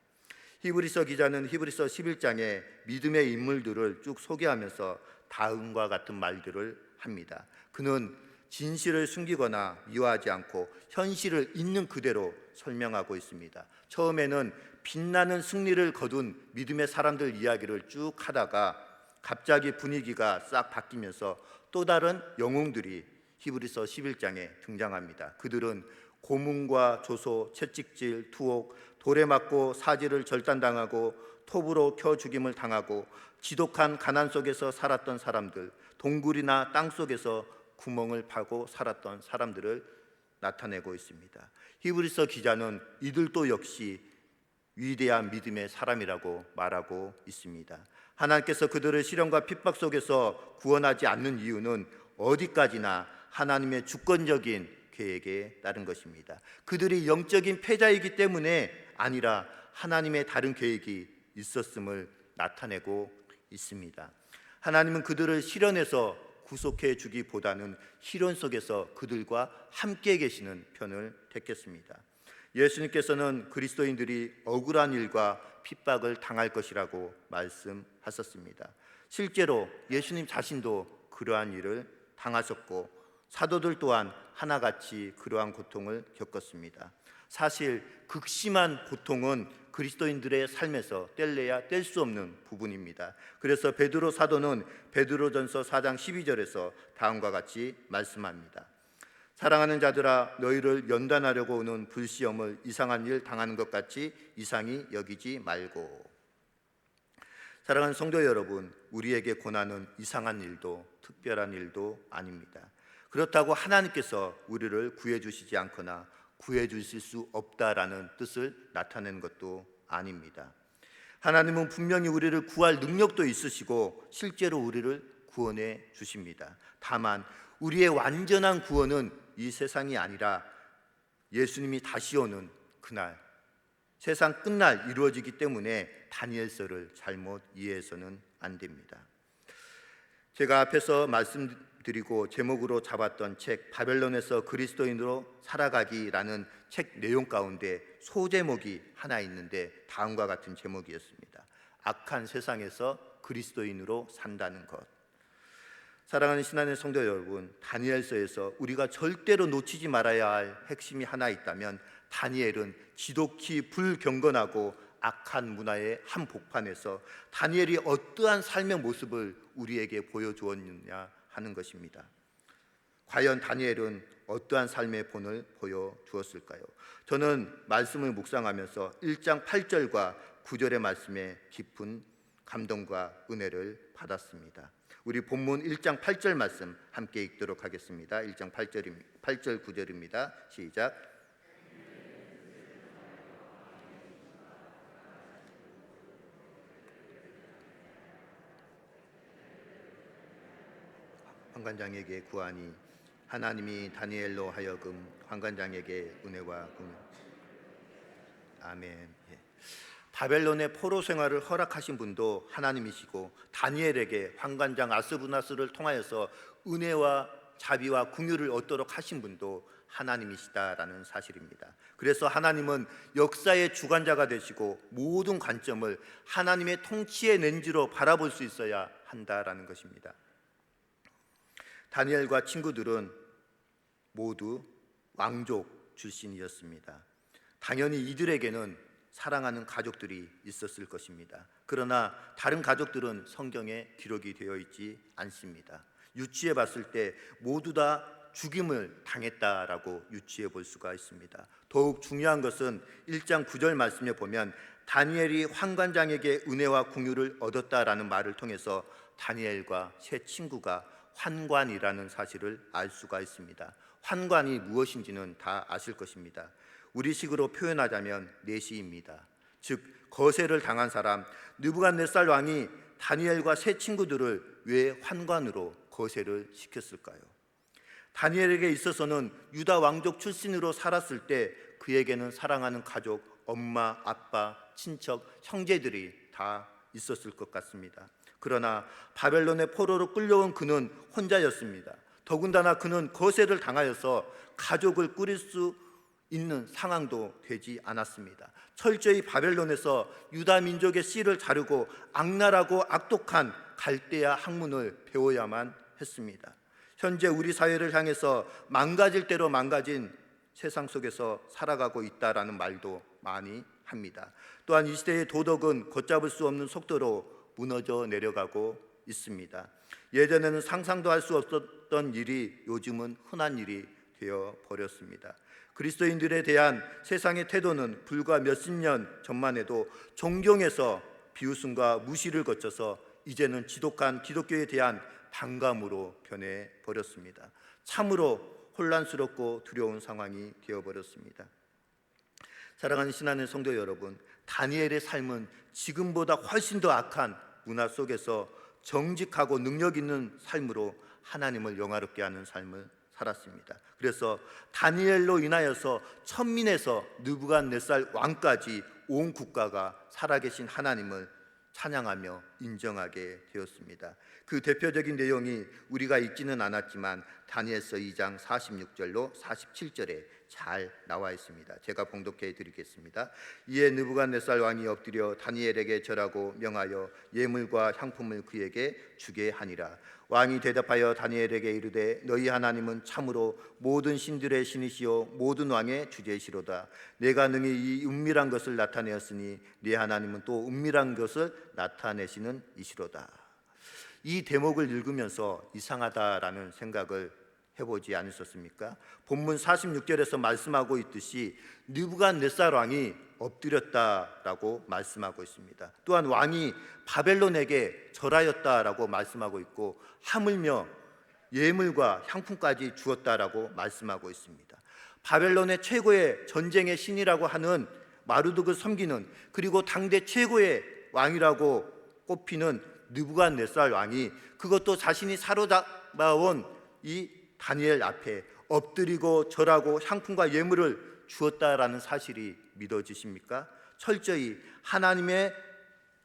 히브리서 기자는 히브리서 11장에 믿음의 인물들을 쭉 소개하면서 다음과 같은 말들을 합니다. 그는 진실을 숨기거나 미워하지 않고 현실을 있는 그대로 설명하고 있습니다. 처음에는 빛나는 승리를 거둔 믿음의 사람들 이야기를 쭉 하다가 갑자기 분위기가 싹 바뀌면서 또 다른 영웅들이 히브리서 11장에 등장합니다. 그들은 고문과 조소, 채찍질, 투옥, 돌에 맞고 사지를 절단당하고 톱으로 켜 죽임을 당하고 지독한 가난 속에서 살았던 사람들, 동굴이나 땅 속에서 구멍을 파고 살았던 사람들을 나타내고 있습니다. 히브리서 기자는 이들도 역시 위대한 믿음의 사람이라고 말하고 있습니다. 하나님께서 그들을 시련과 핍박 속에서 구원하지 않는 이유는 어디까지나 하나님의 주권적인 계획에 따른 것입니다. 그들이 영적인 패자이기 때문에 아니라 하나님의 다른 계획이 있었음을 나타내고 있습니다. 하나님은 그들을 시련에서 구속해 주기보다는 시련 속에서 그들과 함께 계시는 편을 택했습니다. 예수님께서는 그리스도인들이 억울한 일과 핍박을 당할 것이라고 말씀하셨습니다. 실제로 예수님 자신도 그러한 일을 당하셨고 사도들 또한 하나같이 그러한 고통을 겪었습니다. 사실 극심한 고통은 그리스도인들의 삶에서 뗄래야 뗄 수 없는 부분입니다. 그래서 베드로 사도는 베드로전서 4장 12절에서 다음과 같이 말씀합니다. 사랑하는 자들아, 너희를 연단하려고 오는 불시험을 이상한 일 당하는 것 같이 이상히 여기지 말고. 사랑하는 성도 여러분, 우리에게 고난은 이상한 일도 특별한 일도 아닙니다. 그렇다고 하나님께서 우리를 구해주시지 않거나 구해주실 수 없다라는 뜻을 나타내는 것도 아닙니다. 하나님은 분명히 우리를 구할 능력도 있으시고 실제로 우리를 구원해 주십니다. 다만 우리의 완전한 구원은 이 세상이 아니라 예수님이 다시 오는 그날, 세상 끝날 이루어지기 때문에 다니엘서를 잘못 이해해서는 안 됩니다. 제가 앞에서 말씀드리고 제목으로 잡았던 책 바벨론에서 그리스도인으로 살아가기라는 책 내용 가운데 소제목이 하나 있는데 다음과 같은 제목이었습니다. 악한 세상에서 그리스도인으로 산다는 것. 사랑하는 신앙의 성도 여러분, 다니엘서에서 우리가 절대로 놓치지 말아야 할 핵심이 하나 있다면 다니엘은 지독히 불경건하고 악한 문화의 한복판에서 다니엘이 어떠한 삶의 모습을 우리에게 보여주었느냐 하는 것입니다. 과연 다니엘은 어떠한 삶의 본을 보여주었을까요? 저는 말씀을 묵상하면서 1장 8절과 9절의 말씀에 깊은 감동과 은혜를 받았습니다. 우리 본문 1장 8절 말씀 함께 읽도록 하겠습니다. 1장 8절 9절입니다. 시작. 환관장에게 구하니 하나님이 다니엘로 하여금 환관장에게 은혜와 공유. 아멘. 바벨론의 포로 생활을 허락하신 분도 하나님이시고 다니엘에게 환관장 아스부나스를 통하여서 은혜와 자비와 긍휼을 얻도록 하신 분도 하나님이시다라는 사실입니다. 그래서 하나님은 역사의 주관자가 되시고 모든 관점을 하나님의 통치의 렌즈로 바라볼 수 있어야 한다라는 것입니다. 다니엘과 친구들은 모두 왕족 출신이었습니다. 당연히 이들에게는 사랑하는 가족들이 있었을 것입니다. 그러나 다른 가족들은 성경에 기록이 되어 있지 않습니다. 유추해 봤을 때 모두 다 죽임을 당했다라고 유추해 볼 수가 있습니다. 더욱 중요한 것은 1장 9절 말씀에 보면 다니엘이 환관장에게 은혜와 긍휼을 얻었다라는 말을 통해서 다니엘과 세 친구가 환관이라는 사실을 알 수가 있습니다. 환관이 무엇인지는 다 아실 것입니다. 우리식으로 표현하자면 내시입니다. 즉 거세를 당한 사람, 느부갓네살 왕이 다니엘과 세 친구들을 왜 환관으로 거세를 시켰을까요? 다니엘에게 있어서는 유다 왕족 출신으로 살았을 때 그에게는 사랑하는 가족, 엄마, 아빠, 친척, 형제들이 다 있었을 것 같습니다. 그러나 바벨론의 포로로 끌려온 그는 혼자였습니다. 더군다나 그는 거세를 당하여서 가족을 꾸릴 수 있는 상황도 되지 않았습니다. 철저히 바벨론에서 유다 민족의 씨를 자르고 악랄하고 악독한 갈대아 학문을 배워야만 했습니다. 현재 우리 사회를 향해서 망가질 대로 망가진 세상 속에서 살아가고 있다라는 말도 많이 합니다. 또한 이 시대의 도덕은 걷잡을 수 없는 속도로 무너져 내려가고 있습니다. 예전에는 상상도 할 수 없었던 일이 요즘은 흔한 일이 되어 버렸습니다. 그리스도인들에 대한 세상의 태도는 불과 몇십 년 전만 해도 존경에서 비웃음과 무시를 거쳐서 이제는 지독한 기독교에 대한 반감으로 변해 버렸습니다. 참으로 혼란스럽고 두려운 상황이 되어버렸습니다. 사랑하는 신하는 성도 여러분, 다니엘의 삶은 지금보다 훨씬 더 악한 문화 속에서 정직하고 능력 있는 삶으로 하나님을 영화롭게 하는 삶을 살았습니다. 그래서 다니엘로 인하여서 천민에서 느부갓네살 왕까지 온 국가가 살아계신 하나님을 찬양하며 인정하게 되었습니다. 그 대표적인 내용이 우리가 읽지는 않았지만 다니엘서 2장 46절로 47절에 잘 나와 있습니다. 제가 봉독해 드리겠습니다. 이에 느부갓네살 왕이 엎드려 다니엘에게 절하고 명하여 예물과 향품을 그에게 주게 하니라. 왕이 대답하여 다니엘에게 이르되 너희 하나님은 참으로 모든 신들의 신이시요 모든 왕의 주제시로다. 내가 능히 이 은밀한 것을 나타내었으니 네 하나님은 또 은밀한 것을 나타내시는 이시로다. 이 대목을 읽으면서 이상하다라는 생각을 해보지 않으셨습니까? 본문 46절에서 말씀하고 있듯이 느부갓네살 왕이 엎드렸다라고 말씀하고 있습니다. 또한 왕이 바벨론에게 절하였다라고 말씀하고 있고 하물며 예물과 향품까지 주었다라고 말씀하고 있습니다. 바벨론의 최고의 전쟁의 신이라고 하는 마르둑을 섬기는, 그리고 당대 최고의 왕이라고 꼽히는 느부갓네살 왕이 그것도 자신이 사로잡아온 이 다니엘 앞에 엎드리고 절하고 향품과 예물을 주었다라는 사실이 믿어지십니까? 철저히 하나님의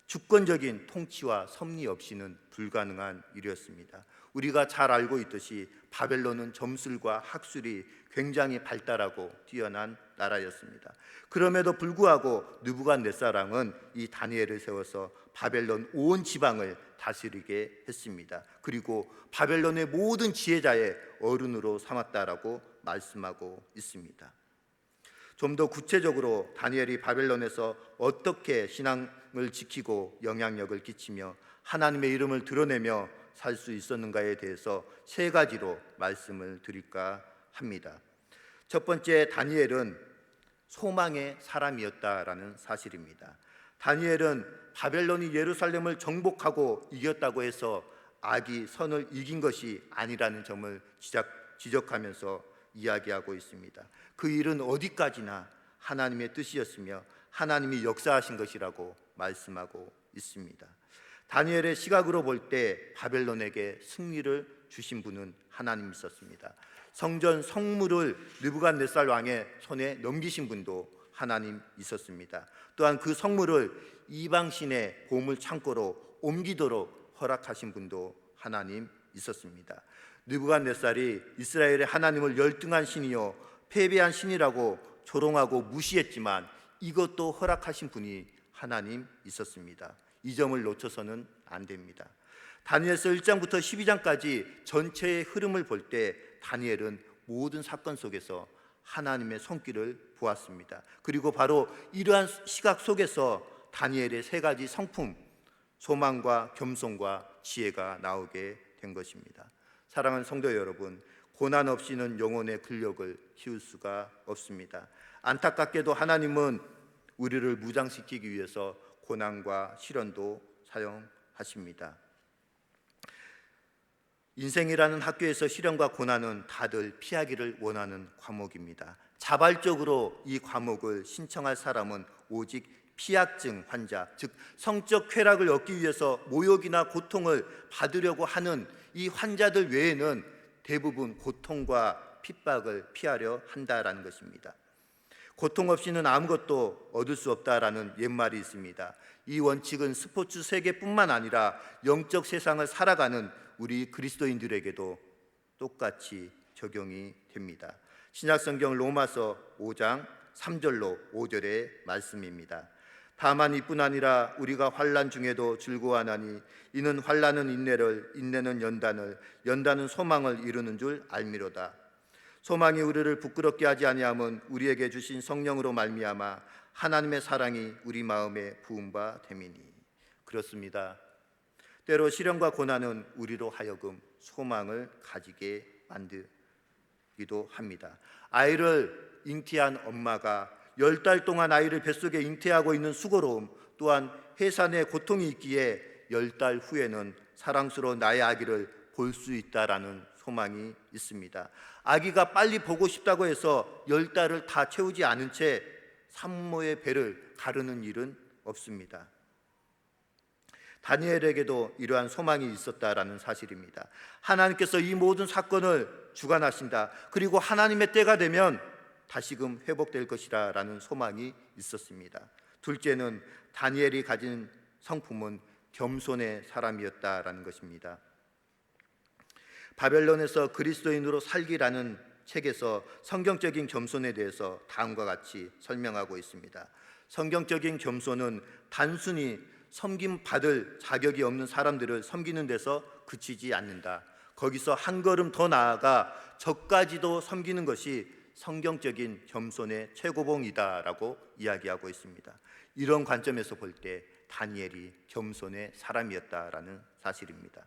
주권적인 통치와 섭리 없이는 불가능한 일이었습니다. 우리가 잘 알고 있듯이 바벨론은 점술과 학술이 굉장히 발달하고 뛰어난 나라였습니다. 그럼에도 불구하고 느부갓네살 왕은 이 다니엘을 세워서 바벨론 온 지방을 다스리게 했습니다. 그리고 바벨론의 모든 지혜자의 어른으로 삼았다라고 말씀하고 있습니다. 좀 더 구체적으로 다니엘이 바벨론에서 어떻게 신앙을 지키고 영향력을 끼치며 하나님의 이름을 드러내며 살 수 있었는가에 대해서 세 가지로 말씀을 드릴까 합니다. 첫 번째, 다니엘은 소망의 사람이었다라는 사실입니다. 다니엘은 바벨론이 예루살렘을 정복하고 이겼다고 해서 악이 선을 이긴 것이 아니라는 점을 지적하면서 이야기하고 있습니다. 그 일은 어디까지나 하나님의 뜻이었으며 하나님이 역사하신 것이라고 말씀하고 있습니다. 다니엘의 시각으로 볼 때 바벨론에게 승리를 주신 분은 하나님이셨습니다. 성전 성물을 느부갓네살 왕의 손에 넘기신 분도 하나님 있었습니다. 또한 그 성물을 이방신의 보물 창고로 옮기도록 허락하신 분도 하나님 있었습니다. 느부갓네살이 이스라엘의 하나님을 열등한 신이요 패배한 신이라고 조롱하고 무시했지만 이것도 허락하신 분이 하나님 있었습니다. 이 점을 놓쳐서는 안 됩니다. 다니엘서 1장부터 12장까지 전체의 흐름을 볼 때 다니엘은 모든 사건 속에서 하나님의 손길을 보았습니다. 그리고 바로 이러한 시각 속에서 다니엘의 세 가지 성품, 소망과 겸손과 지혜가 나오게 된 것입니다. 사랑하는 성도 여러분, 고난 없이는 영혼의 근력을 키울 수가 없습니다. 안타깝게도 하나님은 우리를 무장시키기 위해서 고난과 시련도 사용하십니다. 인생이라는 학교에서 시련과 고난은 다들 피하기를 원하는 과목입니다. 자발적으로 이 과목을 신청할 사람은 오직 피약증 환자, 즉 성적 쾌락을 얻기 위해서 모욕이나 고통을 받으려고 하는 이 환자들 외에는 대부분 고통과 핍박을 피하려 한다라는 것입니다. 고통 없이는 아무것도 얻을 수 없다라는 옛말이 있습니다. 이 원칙은 스포츠 세계뿐만 아니라 영적 세상을 살아가는 우리 그리스도인들에게도 똑같이 적용이 됩니다. 신약성경 로마서 5장 3절로 5절의 말씀입니다. 다만 이뿐 아니라 우리가 환난 중에도 즐거워하나니 이는 환난은 인내를, 인내는 연단을, 연단은 소망을 이루는 줄 알미로다. 소망이 우리를 부끄럽게 하지 아니함은 우리에게 주신 성령으로 말미암아 하나님의 사랑이 우리 마음에 부은 바 됨이니. 그렇습니다. 때로 시련과 고난은 우리로 하여금 소망을 가지게 만들기도 합니다. 아이를 잉태한 엄마가 10달 동안 아이를 뱃속에 잉태하고 있는 수고로움, 또한 해산 의 고통이 있기에 10달 후에는 사랑스러운 나의 아기를 볼 수 있다라는 소망이 있습니다. 아기가 빨리 보고 싶다고 해서 10달을 다 채우지 않은 채 산모의 배를 가르는 일은 없습니다. 다니엘에게도 이러한 소망이 있었다라는 사실입니다. 하나님께서 이 모든 사건을 주관하신다. 그리고 하나님의 때가 되면 다시금 회복될 것이라 라는 소망이 있었습니다. 둘째는 다니엘이 가진 성품은 겸손의 사람이었다라는 것입니다. 바벨론에서 그리스도인으로 살기라는 책에서 성경적인 겸손에 대해서 다음과 같이 설명하고 있습니다. 성경적인 겸손은 단순히 섬김받을 자격이 없는 사람들을 섬기는 데서 그치지 않는다. 거기서 한 걸음 더 나아가 적까지도 섬기는 것이 성경적인 겸손의 최고봉이다라고 이야기하고 있습니다. 이런 관점에서 볼 때 다니엘이 겸손의 사람이었다라는 사실입니다.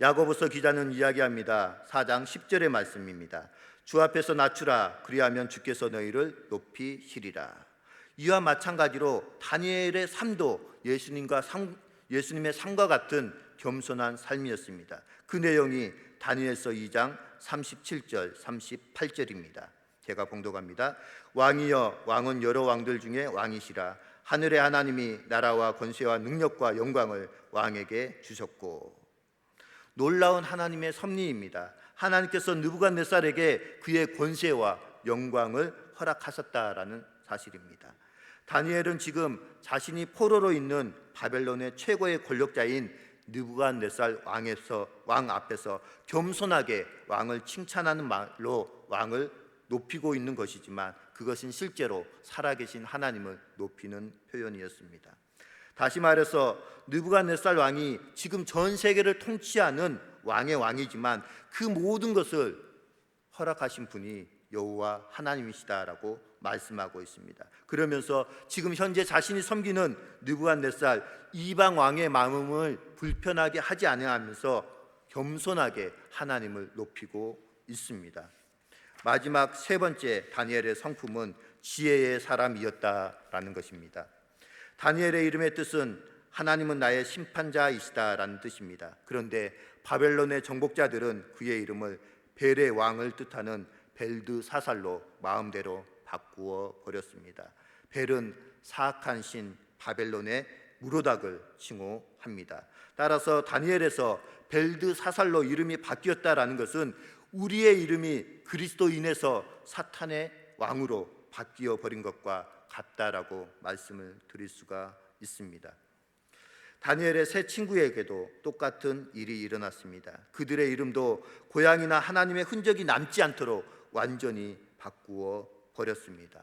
야고보서 기자는 이야기합니다. 4장 10절의 말씀입니다. 주 앞에서 낮추라. 그리하면 주께서 너희를 높이시리라. 이와 마찬가지로 다니엘의 삶도 예수님의 삶과 같은 겸손한 삶이었습니다. 그 내용이 다니엘서 2장 37절 38절입니다. 제가 봉독합니다. 왕이여, 왕은 여러 왕들 중에 왕이시라. 하늘의 하나님이 나라와 권세와 능력과 영광을 왕에게 주셨고. 놀라운 하나님의 섭리입니다. 하나님께서 느부갓네살에게 그의 권세와 영광을 허락하셨다라는 사실입니다. 다니엘은 지금 자신이 포로로 있는 바벨론의 최고의 권력자인 느부갓네살 왕 앞에서 겸손하게 왕을 칭찬하는 말로 왕을 높이고 있는 것이지만 그것은 실제로 살아계신 하나님을 높이는 표현이었습니다. 다시 말해서 느부갓네살 왕이 지금 전 세계를 통치하는 왕의 왕이지만 그 모든 것을 허락하신 분이 여호와 하나님이시다라고 말씀하고 있습니다. 그러면서 지금 현재 자신이 섬기는 느부갓네살 이방 왕의 마음을 불편하게 하지 않으면서 겸손하게 하나님을 높이고 있습니다. 마지막 세 번째 다니엘의 성품은 지혜의 사람이었다라는 것입니다. 다니엘의 이름의 뜻은 하나님은 나의 심판자이시다라는 뜻입니다. 그런데 바벨론의 정복자들은 그의 이름을 벨의 왕을 뜻하는 벨드사살로 마음대로 바꾸어 버렸습니다. 벨은 사악한 신 바벨론의 무로닥을 칭호합니다. 따라서 다니엘에서 벨드사살로 이름이 바뀌었다라는 것은 우리의 이름이 그리스도인에서 사탄의 왕으로 바뀌어 버린 것과 같다라고 말씀을 드릴 수가 있습니다. 다니엘의 세 친구에게도 똑같은 일이 일어났습니다. 그들의 이름도 고향이나 하나님의 흔적이 남지 않도록 완전히 바꾸어 버렸습니다.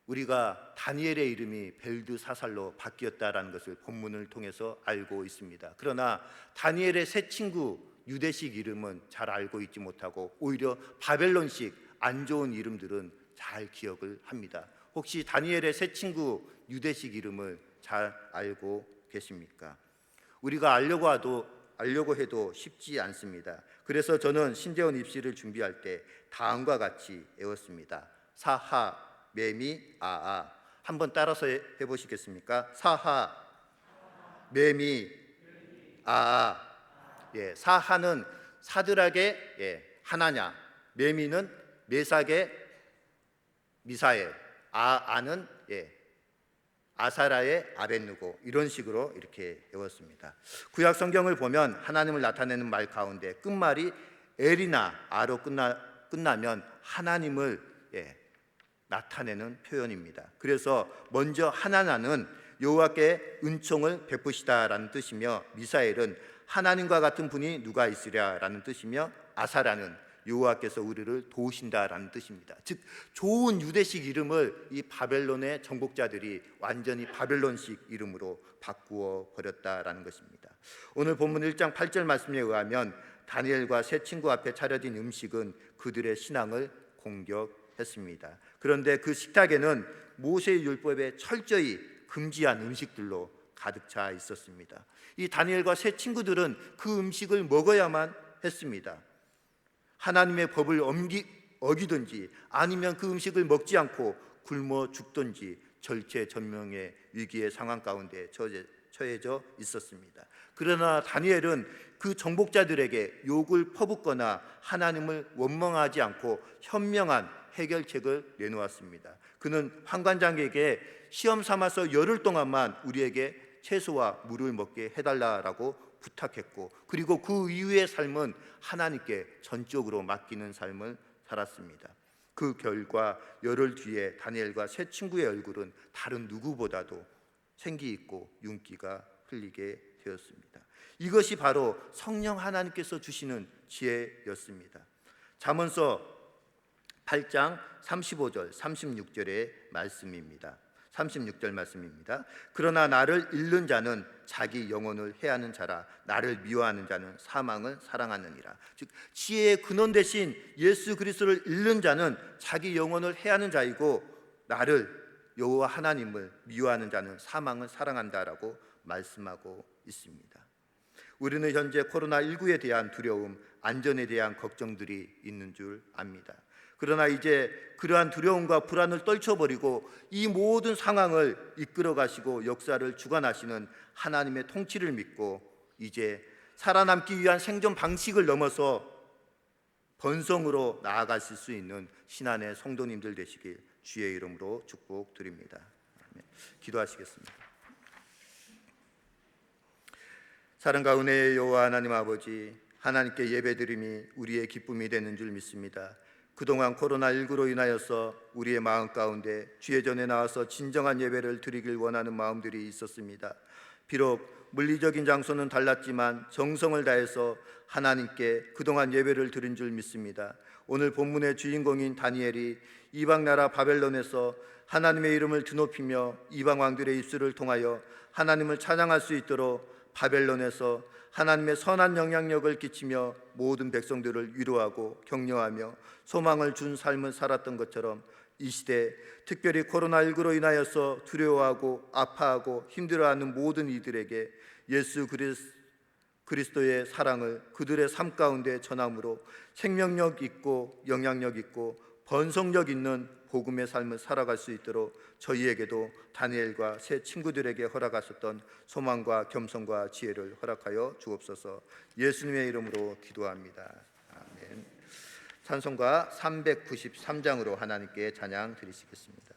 우리가 다니엘의 이름이 벨드사살로 바뀌었다라는 것을 본문을 통해서 알고 있습니다. 그러나 다니엘의 세 친구 유대식 이름은 잘 알고 있지 못하고 오히려 바벨론식 안 좋은 이름들은 잘 기억을 합니다. 혹시 다니엘의 새 친구 유대식 이름을 잘 알고 계십니까? 우리가 알려고 해도 쉽지 않습니다. 그래서 저는 신재원 입시를 준비할 때 다음과 같이 외웠습니다. 사하, 매미, 아아. 한번 따라서 해보시겠습니까? 사하, 매미, 아아. 예, 사하는 사드락의 하나냐, 매미는 메삭의 미사엘, 아아는 아사라의 아벳누고, 이런 식으로 이렇게 외웠습니다. 구약 성경을 보면 하나님을 나타내는 말 가운데 끝말이 엘이나 아로 끝나면 하나님을 나타내는 표현입니다. 그래서 먼저 하나나는 여호와께 은총을 베푸시다라는 뜻이며, 미사엘은 하나님과 같은 분이 누가 있으랴라는 뜻이며, 아사라는 여호와께서 우리를 도우신다라는 뜻입니다. 즉 좋은 유대식 이름을 이 바벨론의 정복자들이 완전히 바벨론식 이름으로 바꾸어 버렸다라는 것입니다. 오늘 본문 1장 8절 말씀에 의하면 다니엘과 세 친구 앞에 차려진 음식은 그들의 신앙을 공격했습니다. 그런데 그 식탁에는 모세의 율법에 철저히 금지한 음식들로 가득 차 있었습니다. 이 다니엘과 세 친구들은 그 음식을 먹어야만 했습니다. 하나님의 법을 어기든지 아니면 그 음식을 먹지 않고 굶어 죽든지 절체절명의 위기의 상황 가운데 처해져 있었습니다. 그러나 다니엘은 그 정복자들에게 욕을 퍼붓거나 하나님을 원망하지 않고 현명한 해결책을 내놓았습니다. 그는 환관장에게 시험 삼아서 열흘 동안만 우리에게 채소와 물을 먹게 해달라라고 부탁했고, 그리고 그 이후의 삶은 하나님께 전적으로 맡기는 삶을 살았습니다. 그 결과 열흘 뒤에 다니엘과 세 친구의 얼굴은 다른 누구보다도 생기 있고 윤기가 흘리게 되었습니다. 이것이 바로 성령 하나님께서 주시는 지혜였습니다. 잠언서 8장 35절 36절의 말씀입니다. 36절 말씀입니다. 그러나 나를 잃는 자는 자기 영혼을 해하는 자라, 나를 미워하는 자는 사망을 사랑하느니라. 즉 지혜의 근원 대신 예수 그리스도를 잃는 자는 자기 영혼을 해하는 자이고, 나를 여호와 하나님을 미워하는 자는 사망을 사랑한다라고 말씀하고 있습니다. 우리는 현재 코로나19에 대한 두려움, 안전에 대한 걱정들이 있는 줄 압니다. 그러나 이제 그러한 두려움과 불안을 떨쳐버리고 이 모든 상황을 이끌어 가시고 역사를 주관하시는 하나님의 통치를 믿고 이제 살아남기 위한 생존 방식을 넘어서 번성으로 나아가실 수 있는 신안의 성도님들 되시길 주의 이름으로 축복드립니다. 아멘. 기도하시겠습니다. 사랑과 은혜의 여호와 하나님 아버지, 하나님께 예배드림이 우리의 기쁨이 되는 줄 믿습니다. 그동안 코로나19로 인하여서 우리의 마음 가운데 주의 전에 나와서 진정한 예배를 드리길 원하는 마음들이 있었습니다. 비록 물리적인 장소는 달랐지만 정성을 다해서 하나님께 그동안 예배를 드린 줄 믿습니다. 오늘 본문의 주인공인 다니엘이 이방 나라 바벨론에서 하나님의 이름을 드높이며 이방 왕들의 입술을 통하여 하나님을 찬양할 수 있도록 바벨론에서 하나님의 선한 영향력을 끼치며 모든 백성들을 위로하고 격려하며 소망을 준 삶을 살았던 것처럼 이 시대 특별히 코로나19로 인하여서 두려워하고 아파하고 힘들어하는 모든 이들에게 예수 그리스도의 사랑을 그들의 삶 가운데 전함으로 생명력 있고 영향력 있고 번성력 있는 복음의 삶을 살아갈 수 있도록 저희에게도 다니엘과 세 친구들에게 허락하셨던 소망과 겸손과 지혜를 허락하여 주옵소서. 예수님의 이름으로 기도합니다. 아멘. 찬송가 393장으로 하나님께 찬양 드리시겠습니다.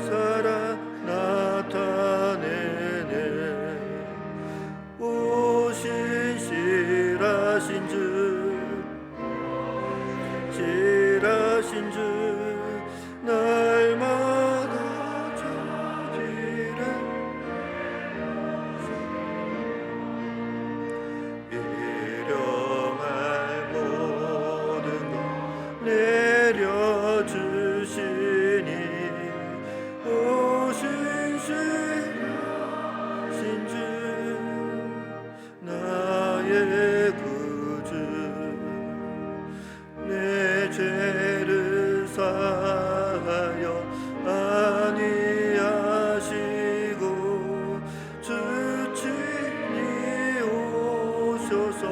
사랑 나타내네. 오 신실하신 주 날마다 저지른 일용할 모든 것 내려주시니 오 신실하신 주 나의 구주 내 죄를 사하여 아니하시고 주 친히 오셔서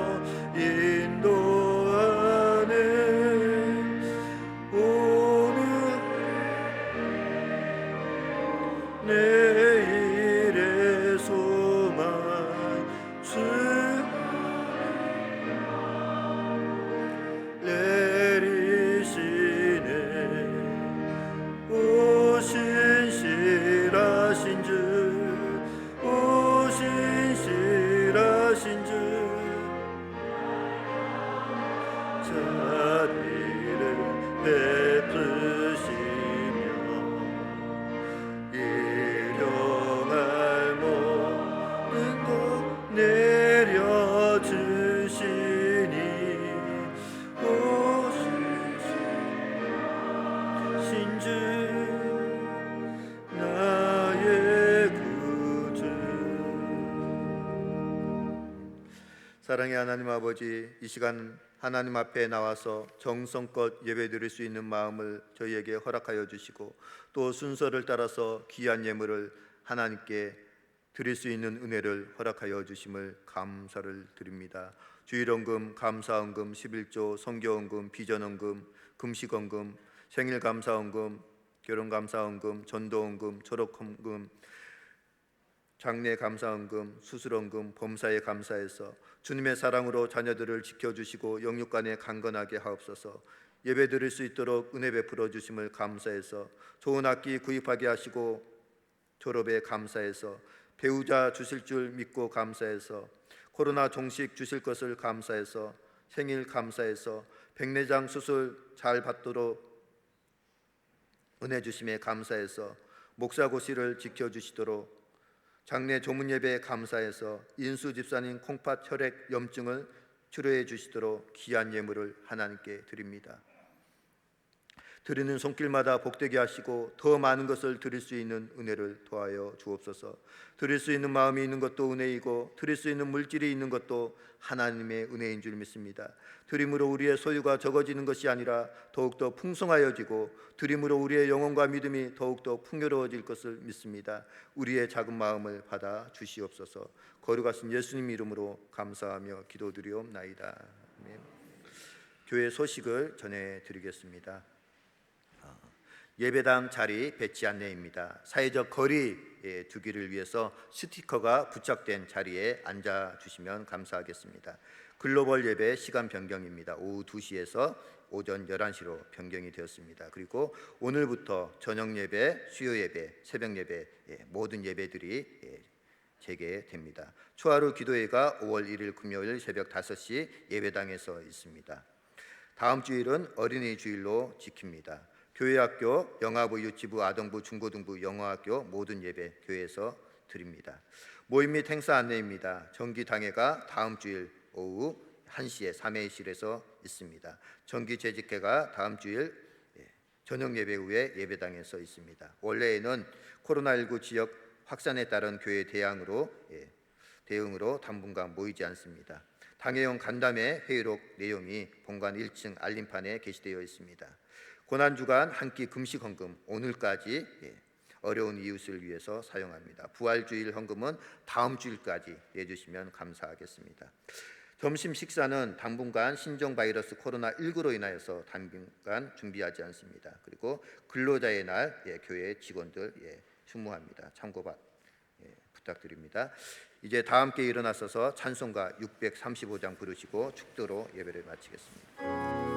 인도하네. 오늘 내일의 소망 주 내리시네. 오 신실하신 주 오 신실하신 주 자비를 베푸시며 일용할 모든 것 내려주시니 오 신주 나의 구주. 사랑의 하나님 아버지, 이 시간 하나님 앞에 나와서 정성껏 예배드릴 수 있는 마음을 저희에게 허락하여 주시고 또 순서를 따라서 귀한 예물을 하나님께 드릴 수 있는 은혜를 허락하여 주심을 감사를 드립니다. 주일헌금, 감사헌금, 11조, 선교헌금, 비전헌금, 금식헌금, 생일감사헌금, 결혼감사헌금, 전도헌금, 졸업헌금, 장례 감사헌금, 수술헌금, 범사에 감사해서 주님의 사랑으로 자녀들을 지켜주시고 영육간에 강건하게 하옵소서. 예배드릴 수 있도록 은혜 베풀어 주심을 감사해서 좋은 학기 구입하게 하시고 졸업에 감사해서 배우자 주실 줄 믿고 감사해서 코로나 종식 주실 것을 감사해서 생일 감사해서 백내장 수술 잘 받도록 은혜 주심에 감사해서 목사고시를 지켜주시도록 장례 조문 예배에 감사해서 인수 집사님 콩팥 혈액 염증을 치료해 주시도록 귀한 예물을 하나님께 드립니다. 드리는 손길마다 복되게 하시고 더 많은 것을 드릴 수 있는 은혜를 더하여 주옵소서. 드릴 수 있는 마음이 있는 것도 은혜이고 드릴 수 있는 물질이 있는 것도 하나님의 은혜인 줄 믿습니다. 드림으로 우리의 소유가 적어지는 것이 아니라 더욱더 풍성하여지고 드림으로 우리의 영혼과 믿음이 더욱더 풍요로워질 것을 믿습니다. 우리의 작은 마음을 받아 주시옵소서. 거룩하신 예수님 이름으로 감사하며 기도드리옵나이다. 아멘. 교회 소식을 전해드리겠습니다. 예배당 자리 배치 안내입니다. 사회적 거리 두기를 위해서 스티커가 부착된 자리에 앉아주시면 감사하겠습니다. 글로벌 예배 시간 변경입니다. 오후 2시에서 오전 11시로 변경이 되었습니다. 그리고 오늘부터 저녁 예배, 수요 예배, 새벽 예배 모든 예배들이 재개됩니다. 초하루 기도회가 5월 1일 금요일 새벽 5시 예배당에서 있습니다. 다음 주일은 어린이 주일로 지킵니다. 교회학교, 영아부, 유치부, 아동부, 중고등부, 영어학교 모든 예배 교회에서 드립니다. 모임 및 행사 안내입니다. 정기당회가 다음 주일 오후 1시에 3회실에서 있습니다. 정기 재직회가 다음 주일 저녁 예배 후에 예배당에서 있습니다. 원래에는 코로나19 지역 확산에 따른 교회 대응으로 당분간 모이지 않습니다. 당회용 간담회 회의록 내용이 본관 1층 알림판에 게시되어 있습니다. 고난주간 한 끼 금식 헌금 오늘까지 어려운 이웃을 위해서 사용합니다. 부활주일 헌금은 다음 주일까지 내주시면 감사하겠습니다. 점심 식사는 당분간 신종 바이러스 코로나19로 인하여서 당분간 준비하지 않습니다. 그리고 근로자의 날 교회 직원들 추모합니다. 참고 부탁드립니다. 이제 다 함께 일어나셔서 찬송가 635장 부르시고 축도로 예배를 마치겠습니다.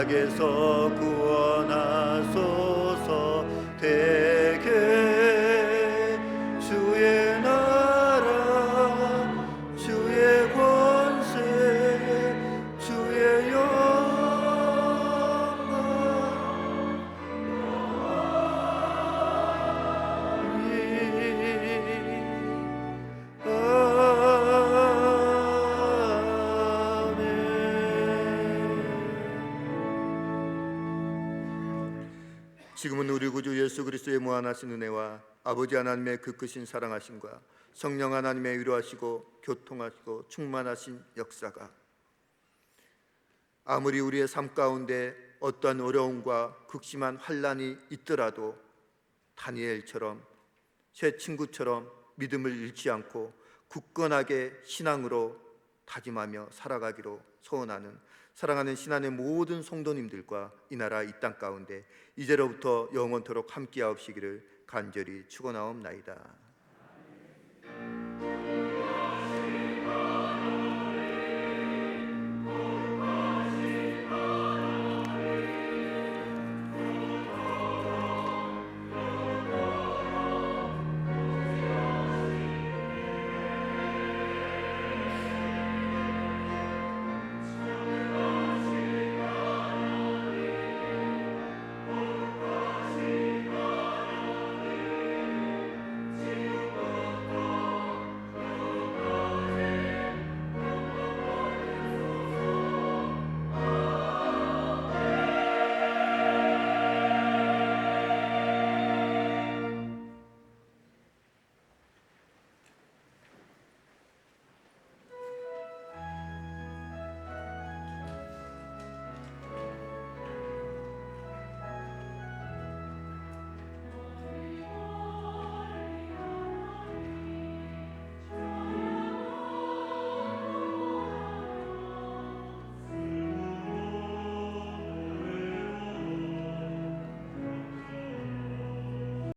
악에서 구원하소서. 대개 주의 나라 주의 권세 주의 영광 지금은 우리 구주 예수 그리스도의 무한하신 은혜와 아버지 하나님의 그 크신 사랑하심과 성령 하나님의 위로하시고 교통하시고 충만하신 역사가 아무리 우리의 삶 가운데 어떠한 어려움과 극심한 환난이 있더라도 다니엘처럼 제 친구처럼 믿음을 잃지 않고 굳건하게 신앙으로 다짐하며 살아가기로 소원하는 사랑하는 신안의 모든 성도님들과 이 나라 이 땅 가운데 이제로부터 영원토록 함께하옵시기를 간절히 축원하옵나이다.